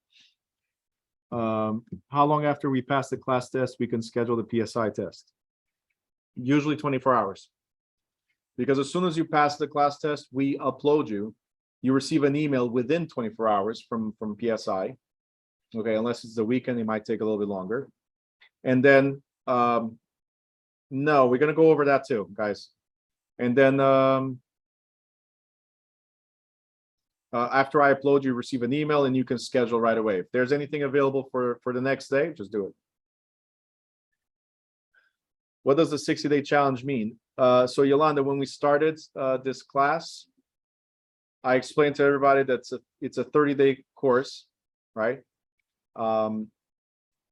How long after we pass the class test we can schedule the PSI test? Usually 24 hours. Because as soon as you pass the class test, we upload you. You receive an email within 24 hours from PSI. Okay, unless it's the weekend, it might take a little bit longer. And then, no, we're gonna go over that too, guys. And then after I upload, you receive an email and you can schedule right away. If there's anything available for the next day, just do it. What does the 60-day challenge mean? So Yolanda, when we started this class, I explained to everybody that it's a 30-day course, right?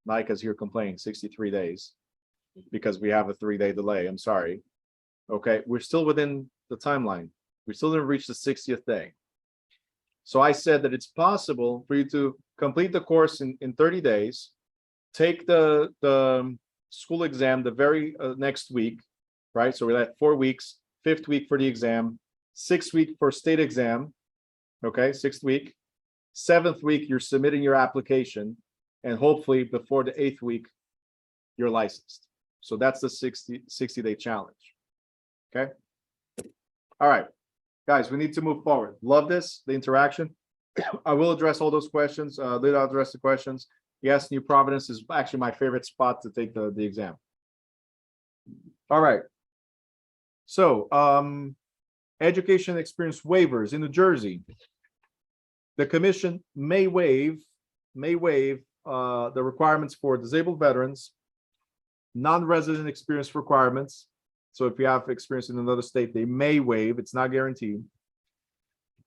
Nika's here complaining 63 days because we have a 3-day delay. I'm sorry. Okay, we're still within the timeline. We still didn't reach the 60th day. So I said that it's possible for you to complete the course in 30 days, take the school exam the very next week, right? So we're at 4 weeks, 5th week for the exam, 6th week for state exam, okay, 6th week, 7th week, you're submitting your application, and hopefully before the 8th week, you're licensed. So that's the 60-day challenge, okay? All right, guys, we need to move forward. Love this, the interaction. I will address all those questions. Later I'll address the questions. Yes, New Providence is actually my favorite spot to take the exam. All right. So, education experience waivers in New Jersey. The commission may waive the requirements for disabled veterans, non-resident experience requirements. So if you have experience in another state, they may waive, it's not guaranteed.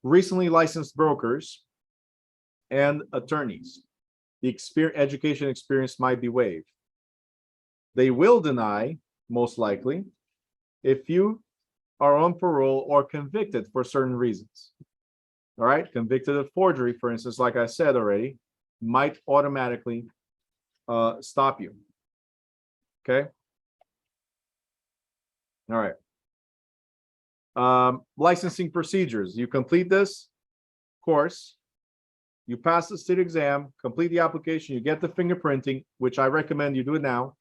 Recently licensed brokers and attorneys. The education experience might be waived. They will deny, most likely, if you are on parole or convicted for certain reasons. All right, convicted of forgery, for instance, like I said already, might automatically stop you. Okay. All right. Licensing procedures. You complete this course, you pass the state exam, complete the application, you get the fingerprinting, which I recommend you do it now.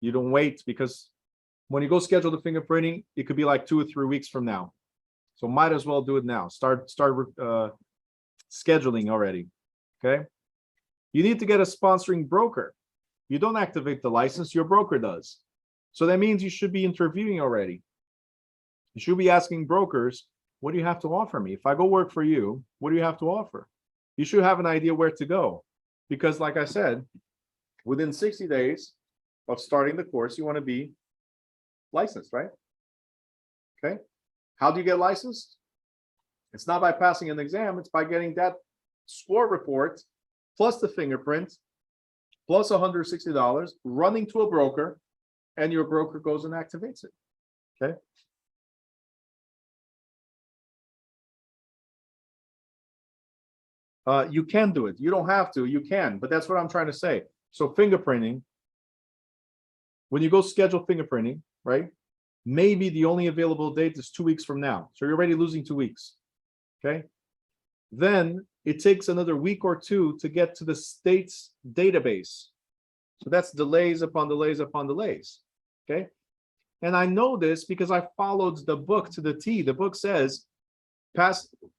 You don't wait, because when you go schedule the fingerprinting, it could be like 2 or 3 weeks from now. So might as well do it now. Start scheduling already. Okay. You need to get a sponsoring broker. You don't activate the license, your broker does. So that means you should be interviewing already. You should be asking brokers, what do you have to offer me? If I go work for you, what do you have to offer? You should have an idea where to go. Because like I said, within 60 days of starting the course, you want to be licensed, right? Okay. How do you get licensed? It's not by passing an exam, it's by getting that score report plus the fingerprint plus $160, running to a broker, and your broker goes and activates it. Okay. You can do it. You don't have to, you can, but that's what I'm trying to say. So fingerprinting, when you go schedule fingerprinting, right? Maybe the only available date is 2 weeks from now. So you're already losing 2 weeks. Okay. Then it takes another week or 2 to get to the state's database. So that's delays upon delays upon delays. Okay. And I know this because I followed the book to the T. The book says,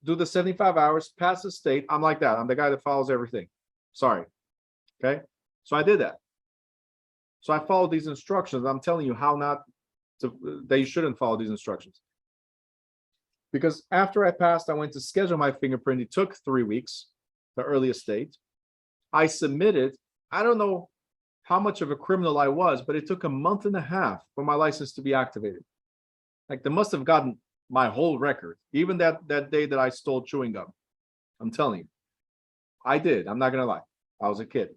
do the 75 hours, pass the state. I'm like that. I'm the guy that follows everything. Sorry. Okay. So I did that. So I followed these instructions. I'm telling you how not to, that you shouldn't follow these instructions. Because after I passed, I went to schedule my fingerprint. It took 3 weeks, the earliest date. I submitted. I don't know how much of a criminal I was, but it took a month and a half for my license to be activated. Like they must have gotten my whole record, even that day that I stole chewing gum. I'm telling you, I did. I'm not gonna lie. I was a kid.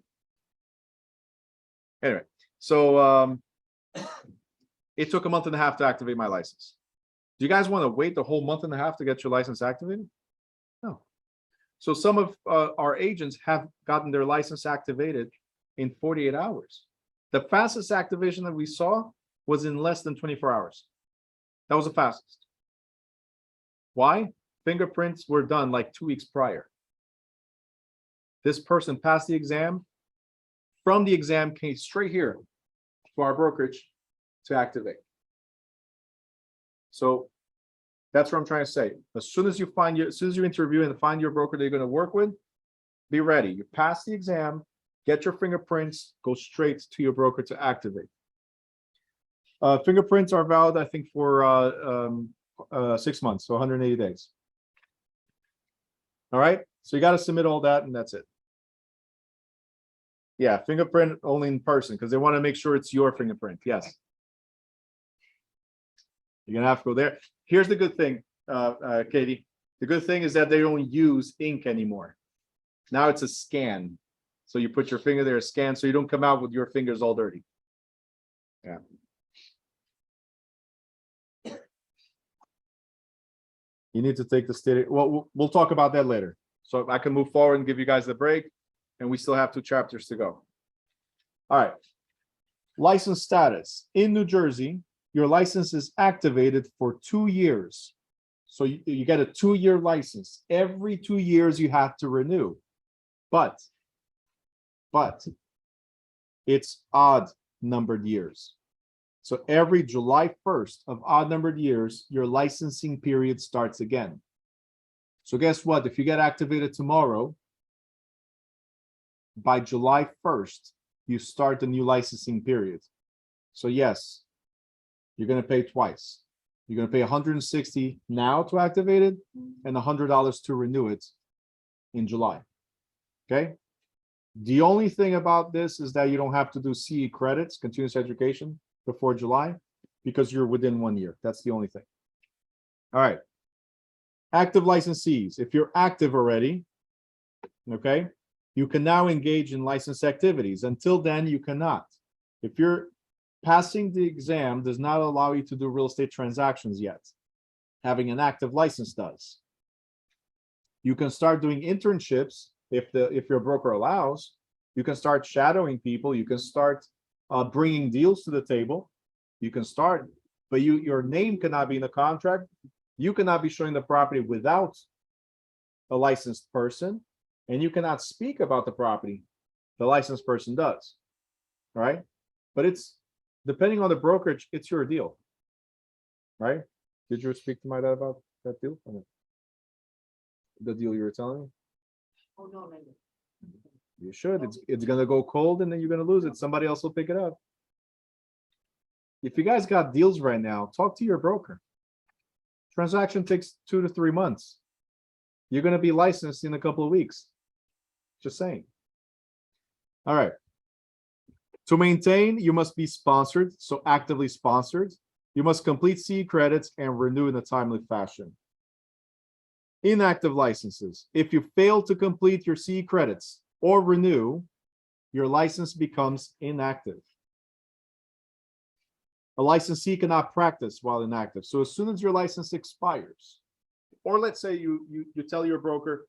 Anyway, so it took a month and a half to activate my license. Do you guys want to wait the whole month and a half to get your license activated? No. So some of our agents have gotten their license activated in 48 hours. The fastest activation that we saw was in less than 24 hours. That was the fastest. Why? Fingerprints were done like 2 weeks prior. This person passed the exam. From the exam came straight here to our brokerage to activate. So that's what I'm trying to say. As soon as you interview and find your broker that you're going to work with, be ready. You pass the exam, get your fingerprints, go straight to your broker to activate. Fingerprints are valid, I think, for 6 months, so 180 days. All right, so you got to submit all that, and that's it. Yeah, fingerprint only in person because they want to make sure it's your fingerprint. Yes. You're gonna have to go there. Here's the good thing, Katie. The good thing is that they don't use ink anymore. Now it's a scan. So you put your finger there, scan, so you don't come out with your fingers all dirty. Yeah. You need to take the state. Well, we'll talk about that later. So I can move forward and give you guys the break, and we still have 2 chapters to go. All right. License status. In New Jersey, your license is activated for 2 years. So you get a 2-year license. Every 2 years you have to renew. But it's odd numbered years. So every July 1st of odd numbered years, your licensing period starts again. So guess what? If you get activated tomorrow, by July 1st, you start the new licensing period. So yes, you're going to pay twice. You're going to pay $160 now to activate it and $100 to renew it in July. Okay. The only thing about this is that you don't have to do CE credits, continuous education, before July because you're within 1 year. That's the only thing. All right. Active licensees. If you're active already, okay, you can now engage in license activities. Until then, you cannot. If you're passing the exam does not allow you to do real estate transactions yet. Having an active license does. You can start doing internships if your broker allows. You can start shadowing people. You can start bringing deals to the table. You can start, but your name cannot be in the contract. You cannot be showing the property without a licensed person, and you cannot speak about the property. The licensed person does. All right, but it's depending on the brokerage, it's your deal, right? Did you speak to my dad about that deal? The deal you were telling me? Oh, no. You should. It's gonna go cold and then you're gonna lose it. Somebody else will pick it up. If you guys got deals right now, talk to your broker. Transaction takes 2 to 3 months. You're gonna be licensed in a couple of weeks. Just saying. All right. To maintain, you must be sponsored, so actively sponsored. You must complete CE credits and renew in a timely fashion. Inactive licenses. If you fail to complete your CE credits or renew, your license becomes inactive. A licensee cannot practice while inactive. So as soon as your license expires, or let's say you tell your broker,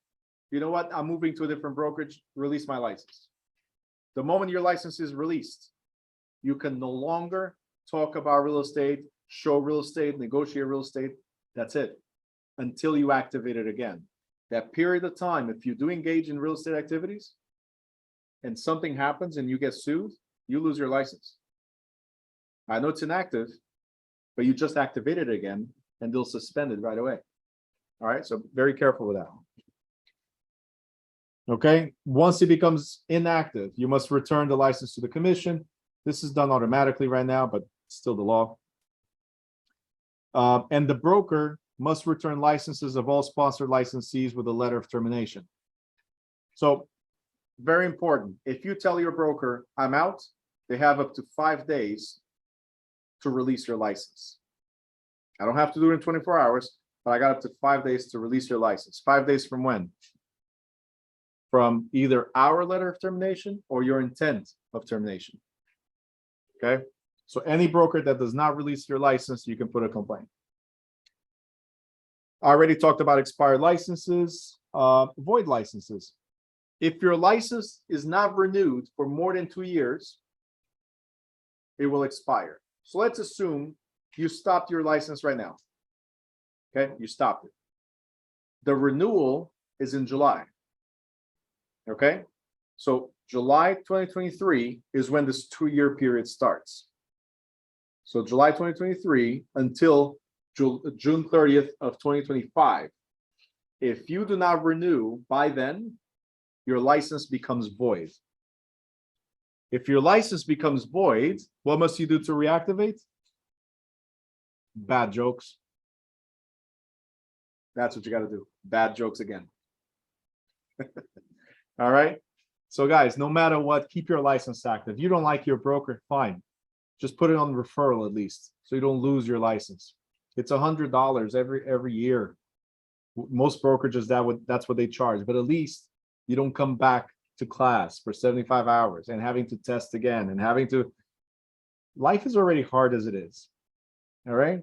you know what, I'm moving to a different brokerage, release my license. The moment your license is released, you can no longer talk about real estate, show real estate, negotiate real estate. That's it. Until you activate it again. That period of time, if you do engage in real estate activities and something happens and you get sued, you lose your license. I know it's inactive, but you just activated it again and they'll suspend it right away. All right, so very careful with that. Okay, once it becomes inactive, you must return the license to the commission. This is done automatically right now, but still the law. And the broker must return licenses of all sponsored licensees with a letter of termination. So very important. If you tell your broker, I'm out, they have up to 5 days to release your license. I don't have to do it in 24 hours, but I got up to 5 days to release your license. 5 days from when? From either our letter of termination or your intent of termination. Okay, so any broker that does not release your license, you can put a complaint. I already talked about expired licenses, void licenses. If your license is not renewed for more than 2 years, it will expire. So let's assume you stopped your license right now. Okay, you stopped it. The renewal is in July. Okay, so July 2023 is when this 2-year period starts. So July 2023 until June 30th of 2025. If you do not renew by then, your license becomes void. If your license becomes void, what must you do to reactivate? Bad jokes. That's what you got to do. Bad jokes again. All right. So guys, no matter what, keep your license active. You don't like your broker, fine. Just put it on referral at least, so you don't lose your license. It's $100 every year. Most brokerages that's what they charge, but at least you don't come back to class for 75 hours and having to test again and having to. Life is already hard as it is. All right.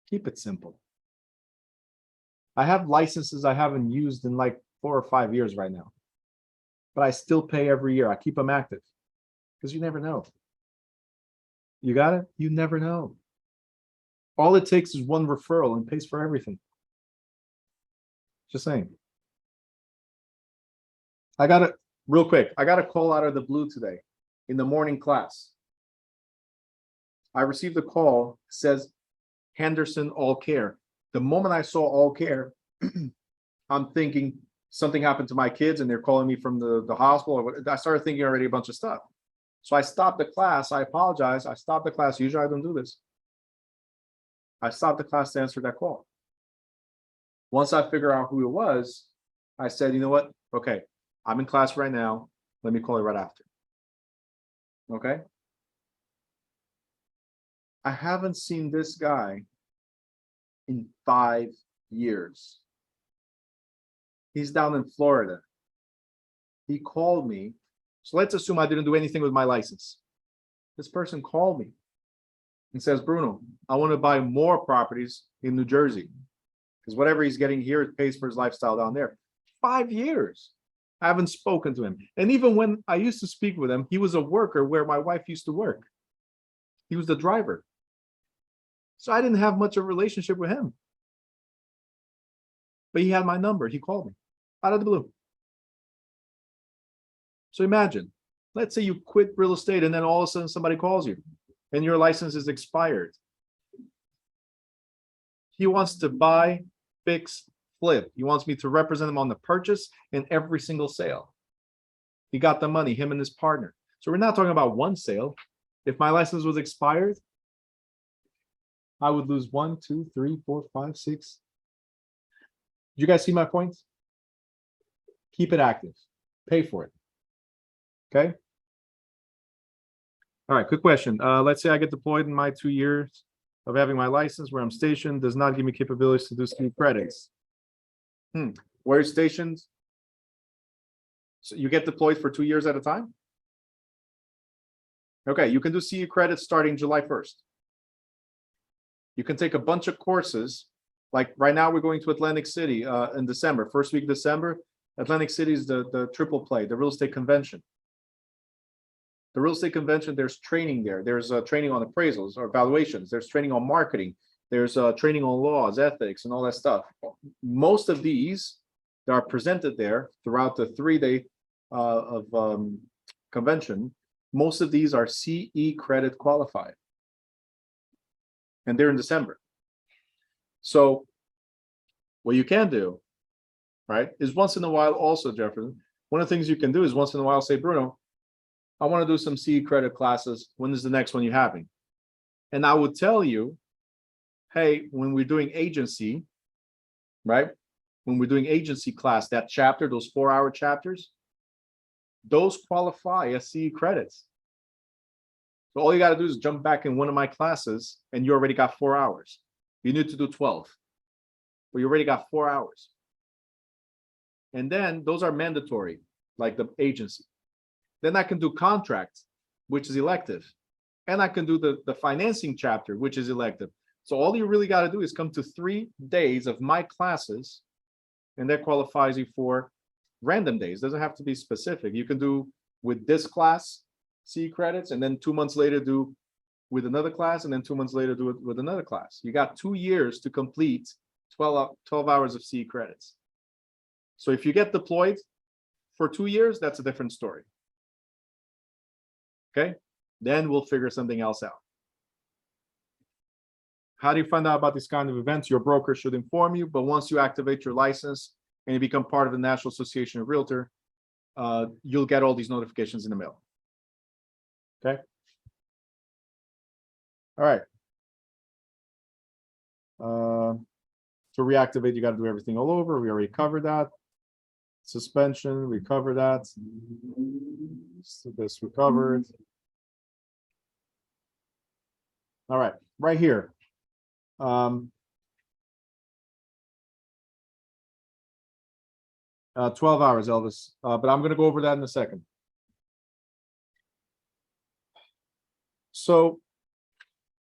Keep it simple. I have licenses I haven't used in like 4 or 5 years right now, but I still pay every year. I keep them active because you never know. You got it? You never know. All it takes is one referral and pays for everything. Just saying. I got it real quick. I got a call out of the blue today in the morning class. I received a call, says Henderson All Care. The moment I saw All Care, I'm thinking something happened to my kids and they're calling me from the hospital. I started thinking already a bunch of stuff. So I stopped the class. I apologize. I stopped the class. Usually I don't do this. I stopped the class to answer that call. Once I figure out who it was, I said, you know what? Okay, I'm in class right now. Let me call you right after. Okay. I haven't seen this guy in 5 years. He's down in Florida. He called me. So let's assume I didn't do anything with my license. This person called me and says, Bruno, I want to buy more properties in New Jersey because whatever he's getting here, it pays for his lifestyle down there. 5 years. I haven't spoken to him. And even when I used to speak with him, he was a worker where my wife used to work. He was the driver. So I didn't have much of a relationship with him. But he had my number. He called me out of the blue. So imagine, let's say you quit real estate and then all of a sudden somebody calls you and your license is expired. He wants to buy, fix, flip. He wants me to represent him on the purchase and every single sale. He got the money, him and his partner. So we're not talking about one sale. If my license was expired, I would lose 1, 2, 3, 4, 5, 6. You guys see my point? Keep it active. Pay for it. Okay. All right. Quick question. Let's say I get deployed in my 2 years of having my license where I'm stationed does not give me capabilities to do CE credits. Where you're stationed? So you get deployed for 2 years at a time? Okay. You can do CE credits starting July 1st. You can take a bunch of courses. Like right now, we're going to Atlantic City in December, first week of December. Atlantic City is the triple play, the real estate convention. The real estate convention, there's training there. There's training on appraisals or valuations. There's training on marketing. There's training on laws, ethics, and all that stuff. Most of these that are presented there throughout the 3-day convention, most of these are CE credit qualified. And they're in December. So what you can do, right, is once in a while also, Jefferson, one of the things you can do is once in a while say, Bruno, I want to do some CE credit classes. When is the next one you're having? And I would tell you, hey, when we're doing agency, right? When we're doing agency class, that chapter, those 4-hour chapters, those qualify as CE credits. So all you got to do is jump back in one of my classes and you already got 4 hours. You need to do 12, but you already got 4 hours. And then those are mandatory, like the agency. Then I can do contracts, which is elective. And I can do the financing chapter, which is elective. So all you really got to do is come to 3 days of my classes, and that qualifies you for random days. Doesn't have to be specific. You can do with this class CE credits, and then 2 months later do with another class, and then 2 months later do it with another class. You got 2 years to complete 12 hours of CE credits. So if you get deployed for 2 years, that's a different story. Okay, then we'll figure something else out. How do you find out about these kind of events? Your broker should inform you, but once you activate your license and you become part of the National Association of Realtor, you'll get all these notifications in the mail. Okay. All right. To reactivate, you got to do everything all over. We already covered that. Suspension, we covered that. So this we covered. All right, right here. 12 hours, Elvis, but I'm going to go over that in a second. So,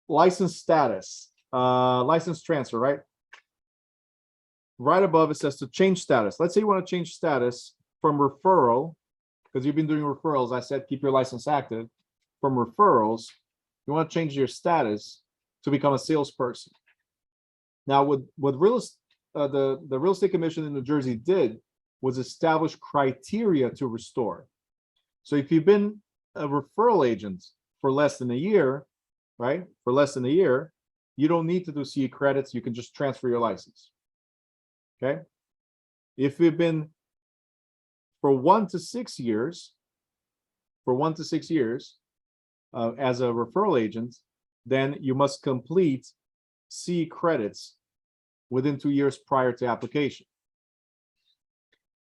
license status, license transfer, right? Right above it says to change status. Let's say you want to change status from referral, because you've been doing referrals. I said keep your license active. From referrals, you want to change your status to become a salesperson. Now, what the Real Estate Commission in New Jersey did was establish criteria to restore. So if you've been a referral agent for less than a year, right? For less than a year, you don't need to do CE credits. You can just transfer your license. Okay. If you've been for 1 to 6 years, as a referral agent, then you must complete CE credits within 2 years prior to application.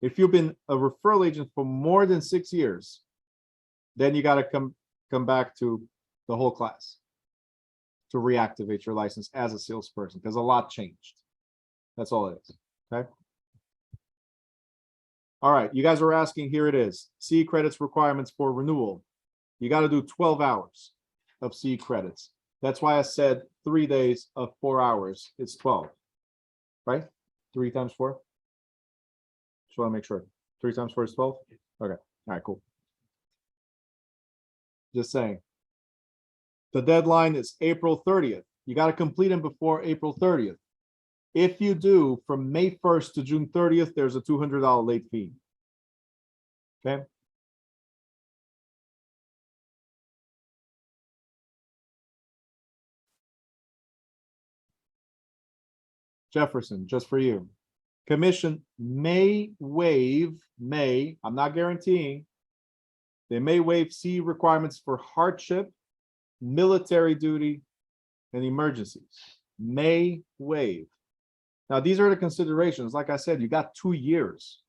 If you've been a referral agent for more than 6 years, then you got to come back to the whole class to reactivate your license as a salesperson, because a lot changed. That's all it is. Okay. All right, you guys were asking, here it is. CE credits requirements for renewal. You got to do 12 hours of CE credits. That's why I said 3 days of 4 hours. It's 12, right? 3 times 4. Just want to make sure. 3 times 4 is 12? Okay. All right, cool. Just saying. The deadline is April 30th. You got to complete them before April 30th. If you do from May 1st to June 30th, there's a $200 late fee. Okay. Jefferson, just for you. Commission may waive, I'm not guaranteeing, they may waive CE requirements for hardship, military duty, and emergencies. May waive. Now, these are the considerations. Like I said, you got 2 years.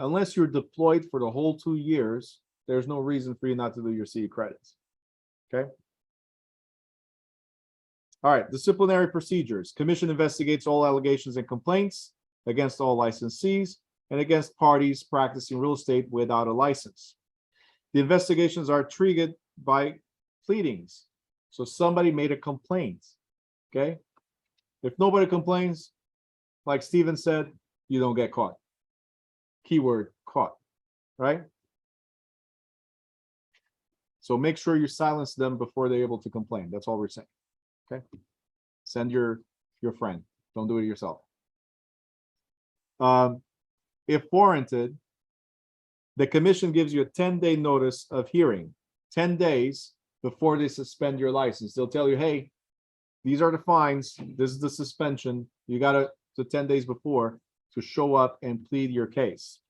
Unless you're deployed for the whole 2 years, there's no reason for you not to do your CE credits. Okay. All right, disciplinary procedures. Commission investigates all allegations and complaints against all licensees and against parties practicing real estate without a license. The investigations are triggered by pleadings. So somebody made a complaint. Okay. If nobody complains, like Steven said, you don't get caught. Keyword caught, right? So make sure you silence them before they're able to complain. That's all we're saying. Okay. Send your friend. Don't do it yourself. If warranted, the commission gives you a 10-day notice of hearing. 10 days before they suspend your license. They'll tell you, hey, these are the fines. This is the suspension. You got to 10 days before to show up and plead your case.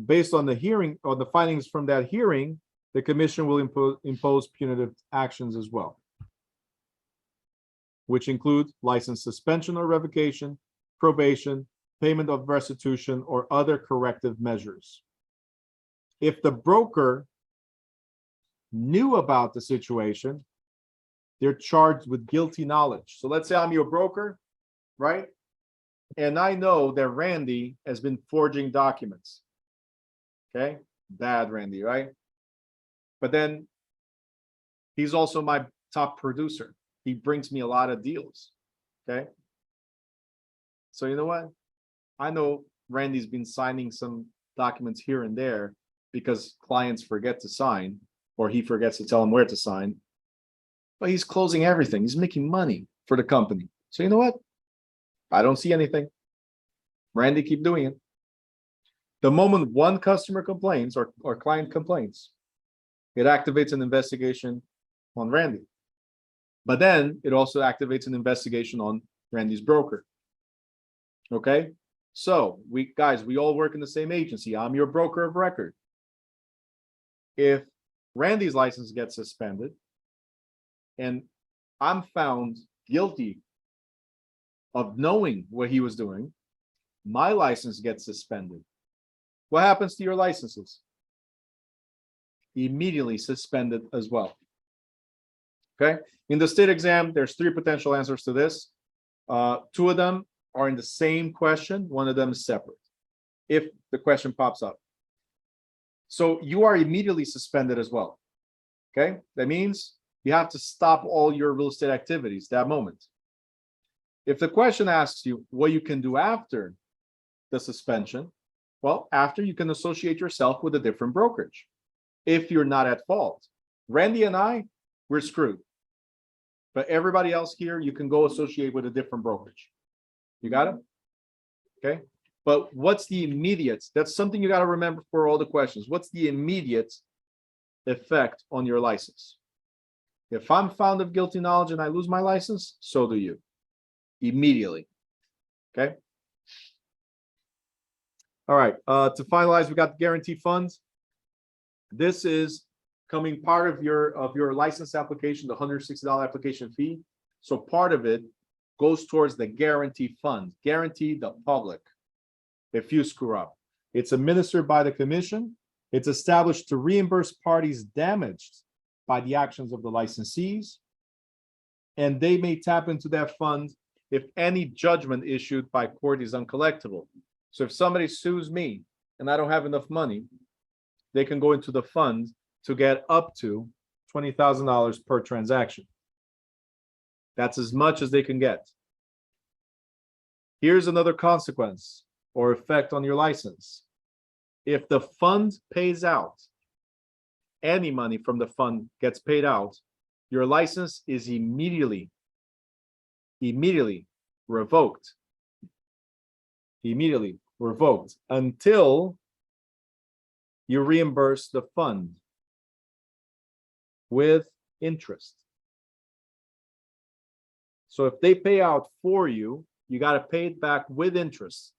Based on the hearing or the findings from that hearing, the commission will impose punitive actions as well, which include license suspension or revocation, probation, payment of restitution, or other corrective measures. If the broker knew about the situation, they're charged with guilty knowledge. So let's say I'm your broker, right? And I know that Randy has been forging documents. Okay, bad Randy, right? But then he's also my top producer. He brings me a lot of deals. Okay. So you know what? I know Randy's been signing some documents here and there because clients forget to sign, or he forgets to tell them where to sign. But he's closing everything. He's making money for the company. So you know what? I don't see anything. Randy, keep doing it. The moment one customer complains or client complains, it activates an investigation on Randy. But then it also activates an investigation on Randy's broker. Okay, so we all work in the same agency. I'm your broker of record. If Randy's license gets suspended and I'm found guilty of knowing what he was doing, my license gets suspended. What happens to your licenses? Immediately suspended as well. Okay, in the state exam, there's 3 potential answers to this. 2 of them are in the same question, 1 of them is separate, if the question pops up. So you are immediately suspended as well. Okay, that means you have to stop all your real estate activities that moment. If the question asks you what you can do after the suspension, well, after you can associate yourself with a different brokerage if you're not at fault. Randy and I, we're screwed. But everybody else here, you can go associate with a different brokerage. You got it? Okay. But what's the immediate? That's something you got to remember for all the questions. What's the immediate effect on your license? If I'm found of guilty knowledge and I lose my license, so do you. Immediately. Okay. All right. To finalize, we got the guarantee funds. This is coming part of your license application, the $160 application fee. So part of it goes towards the guarantee fund, guarantee the public if you screw up. It's administered by the commission. It's established to reimburse parties damaged by the actions of the licensees. And they may tap into that fund if any judgment issued by court is uncollectible. So if somebody sues me and I don't have enough money, they can go into the fund to get up to $20,000 per transaction. That's as much as they can get. Here's another consequence or effect on your license. If the fund pays out, any money from the fund gets paid out, your license is immediately revoked. Immediately revoked until you reimburse the fund with interest. So if they pay out for you, you got to pay it back with interest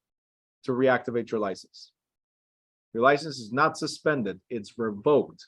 to reactivate your license. Your license is not suspended, it's revoked.